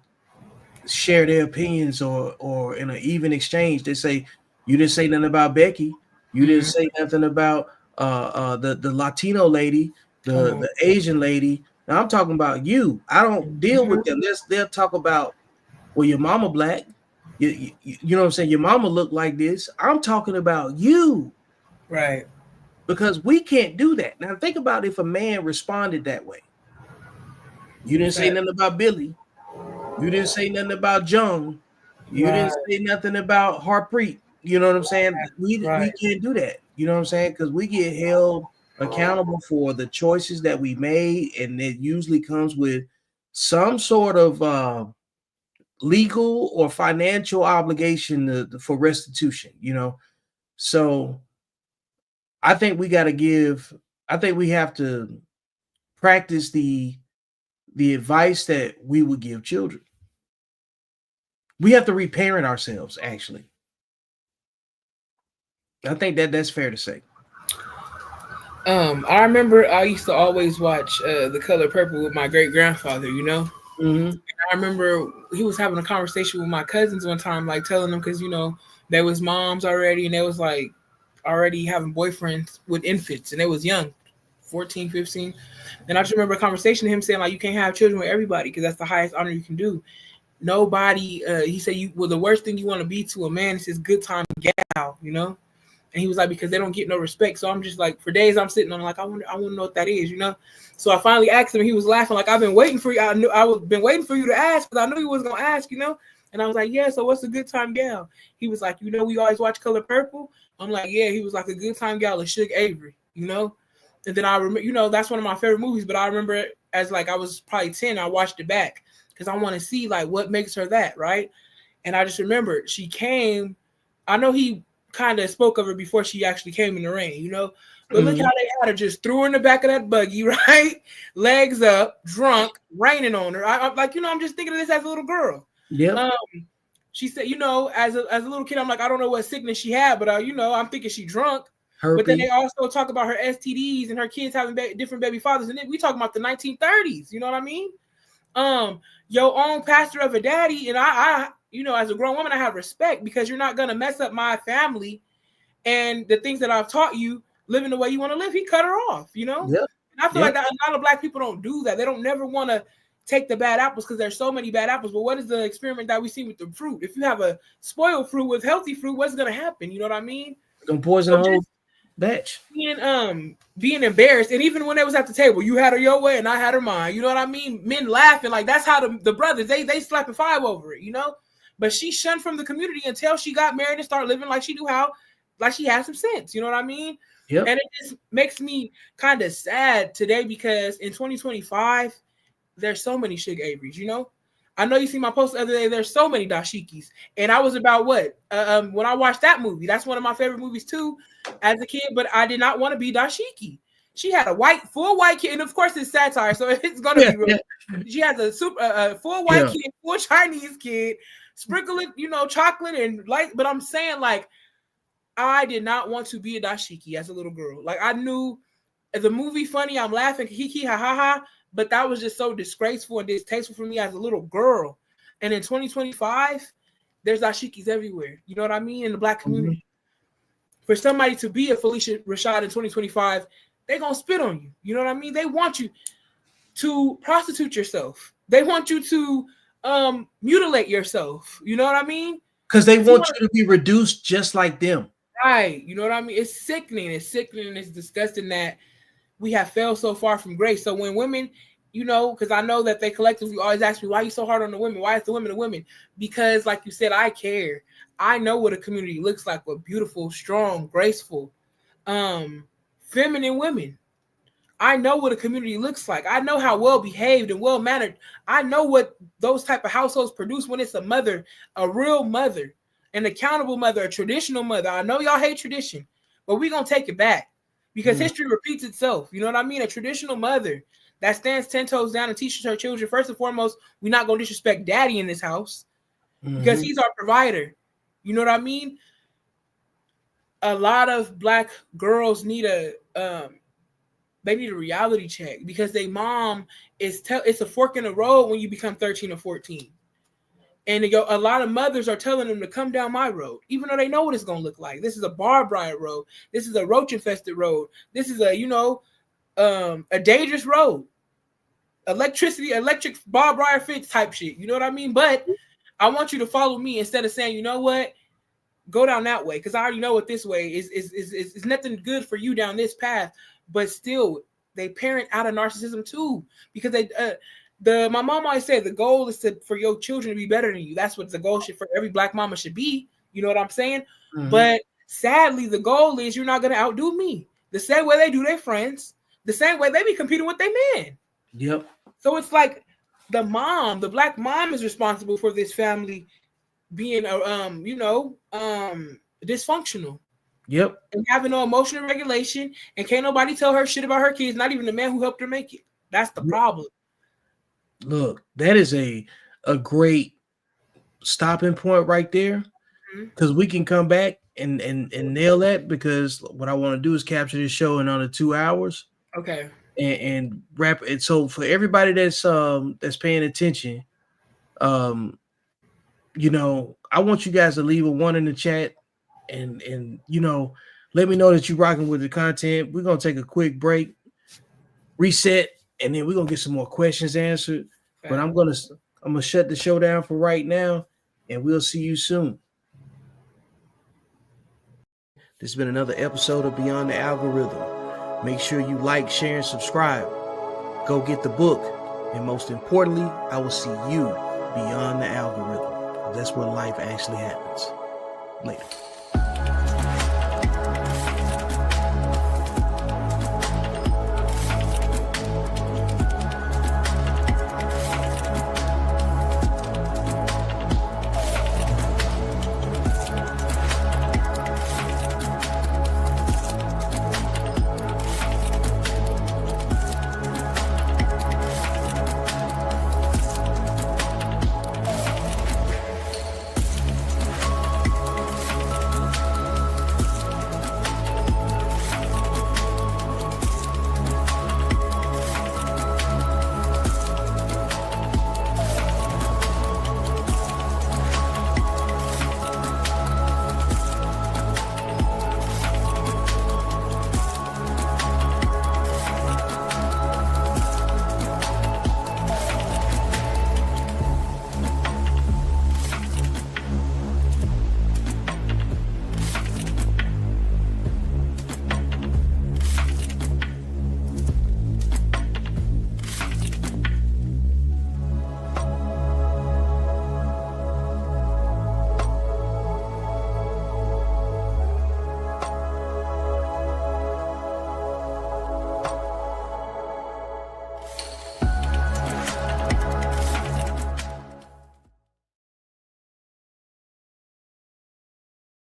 [SPEAKER 1] share their opinions or in an even exchange. They say, you didn't say nothing about Becky. You didn't
[SPEAKER 2] Mm,
[SPEAKER 1] say nothing about the Latino lady,
[SPEAKER 2] come
[SPEAKER 1] the
[SPEAKER 2] on.
[SPEAKER 1] the Asian lady. Now I'm talking about you. I don't deal with them. They'll talk about, well, your mama black. You know what I'm saying? Your mama look like this. I'm talking about you.
[SPEAKER 2] Right.
[SPEAKER 1] Because we can't do that. Now think about if a man responded that way. You didn't say nothing about Billy. You didn't say nothing about Jung. You
[SPEAKER 2] Right.
[SPEAKER 1] didn't say nothing about Harpreet. You know what I'm saying? We
[SPEAKER 2] Right.
[SPEAKER 1] can't do that. You know what I'm saying? Because we get held accountable for the choices that we made, and it usually comes with some sort of legal or financial obligation for restitution. You know, so I think we got to give. I think we have to practice the advice that we would give children. We have to reparent ourselves, actually. I think that that's fair to say.
[SPEAKER 2] I remember I used to always watch The Color Purple with my great grandfather. You know,
[SPEAKER 1] Mm-hmm.
[SPEAKER 2] I remember he was having a conversation with my cousins one time, like telling them because they was moms already, and they was like already having boyfriends with infants, and they was young, 14, 15. And I just remember a conversation of him saying like, you can't have children with everybody because that's the highest honor you can do. Nobody, he said, the worst thing you want to be to a man is his good time gal, And he was like, because they don't get no respect. So I'm just like, for days I'm sitting on like, I want to know what that is. So I finally asked him. He was laughing like, I've been waiting for you. Been waiting for you to ask because I knew he was gonna ask. And I was like, yeah. So what's a good time gal? He was like, we always watch Color Purple. I'm like, yeah. He was like, a good time gal is Suge Avery. And then I remember, that's one of my favorite movies. But I remember it as like I was probably 10. I watched it back because I want to see like what makes her that, right? And I just remember she came. I know he kind of spoke of her before she actually came in the ring, But look how they had her, just threw her in the back of that buggy, right? Legs up, drunk, raining on her. I'm like, I'm just thinking of this as a little girl.
[SPEAKER 1] Yeah.
[SPEAKER 2] She said, as a little kid, I'm like, I don't know what sickness she had, but I'm thinking she drunk.
[SPEAKER 1] Herpes.
[SPEAKER 2] But then they also talk about her STDs and her kids having different baby fathers, and then we talk about the 1930s. You know what I mean? Your own pastor of a daddy, and I as a grown woman, I have respect because you're not gonna mess up my family and the things that I've taught you living the way you want to live. He cut her off,
[SPEAKER 1] Yep.
[SPEAKER 2] And I feel like that a lot of Black people don't do that. They don't never want to take the bad apples because there's so many bad apples. But what is the experiment that we see with the fruit? If you have a spoiled fruit with healthy fruit, what's gonna happen? You know what I mean?
[SPEAKER 1] Don't poison the whole batch.
[SPEAKER 2] Being embarrassed, and even when they was at the table, you had her your way and I had her mine. You know what I mean? Men laughing like that's how the brothers they slapping five over it, But she shunned from the community until she got married and started living like she knew how, like she had some sense. You know what I mean?
[SPEAKER 1] Yep.
[SPEAKER 2] And it just makes me kind of sad today because in 2025, there's so many Suge Averys. I know you see my post the other day. There's so many dashikis, and I was about what when I watched that movie. That's one of my favorite movies too, as a kid. But I did not want to be dashiki. She had a full white kid, and of course it's satire, so it's gonna be real. She has a full white kid, full Chinese kid, sprinkle it, chocolate and light. But I'm saying like, I did not want to be a dashiki as a little girl. Like I knew the movie funny, I'm laughing, hee ha ha ha. But that was just so disgraceful and distasteful for me as a little girl. And in 2025, there's dashikis everywhere. You know what I mean? In the Black community. For somebody to be a Felicia Rashad in 2025, they're going to spit on you. You know what I mean? They want you to prostitute yourself. They want you to mutilate yourself. You know what I mean?
[SPEAKER 1] Because they want you to be reduced just like them.
[SPEAKER 2] Right. You know what I mean? It's sickening. It's sickening. It's disgusting that we have failed so far from grace. So when women, because I know that they collectively always ask me, why are you so hard on the women? Why is the women the women? Because like you said, I care. I know what a community looks like with beautiful, strong, graceful, feminine women. I know what a community looks like. I know how well behaved and well mannered. I know what those type of households produce when it's a mother, a real mother, an accountable mother, a traditional mother. I know y'all hate tradition, but we're going to take it back. Because history repeats itself. You know what I mean? A traditional mother that stands 10 toes down and teaches her children, first and foremost, we're not going to disrespect daddy in this house because he's our provider. You know what I mean? A lot of Black girls need a reality check because their mom it's a fork in the road when you become 13 or 14. And a lot of mothers are telling them to come down my road, even though they know what it's going to look like. This is a barbed wire road. This is a roach-infested road. This is a dangerous road. electric Bob Briar Finch type shit. You know what I mean? But I want you to follow me instead of saying, you know what, go down that way, because I already know what this way is nothing good for you down this path. But still, they parent out of narcissism too, because my mom always said the goal is for your children to be better than you. That's what the goal for every black mama should be. You know what I'm saying? Mm-hmm. But sadly, the goal is you're not gonna outdo me. The same way they do their friends, the same way they be competing with their men.
[SPEAKER 1] Yep.
[SPEAKER 2] So it's like the black mom is responsible for this family being dysfunctional.
[SPEAKER 1] Yep.
[SPEAKER 2] And having no emotional regulation, and can't nobody tell her shit about her kids, not even the man who helped her make it. That's the problem.
[SPEAKER 1] Look, that is a great stopping point right there, because we can come back and nail that, because what I want to do is capture this show in under 2 hours.
[SPEAKER 2] Okay.
[SPEAKER 1] And wrap it. So for everybody that's paying attention, I want you guys to leave a 1 in the chat, and let me know that you're rocking with the content. We're gonna take a quick break, reset, and then we're gonna get some more questions answered. Okay. But I'm gonna shut the show down for right now, and we'll see you soon. This has been another episode of Beyond the Algorithm. Make sure you like, share, and subscribe. Go get the book. And most importantly, I will see you beyond the algorithm. That's where life actually happens. Later.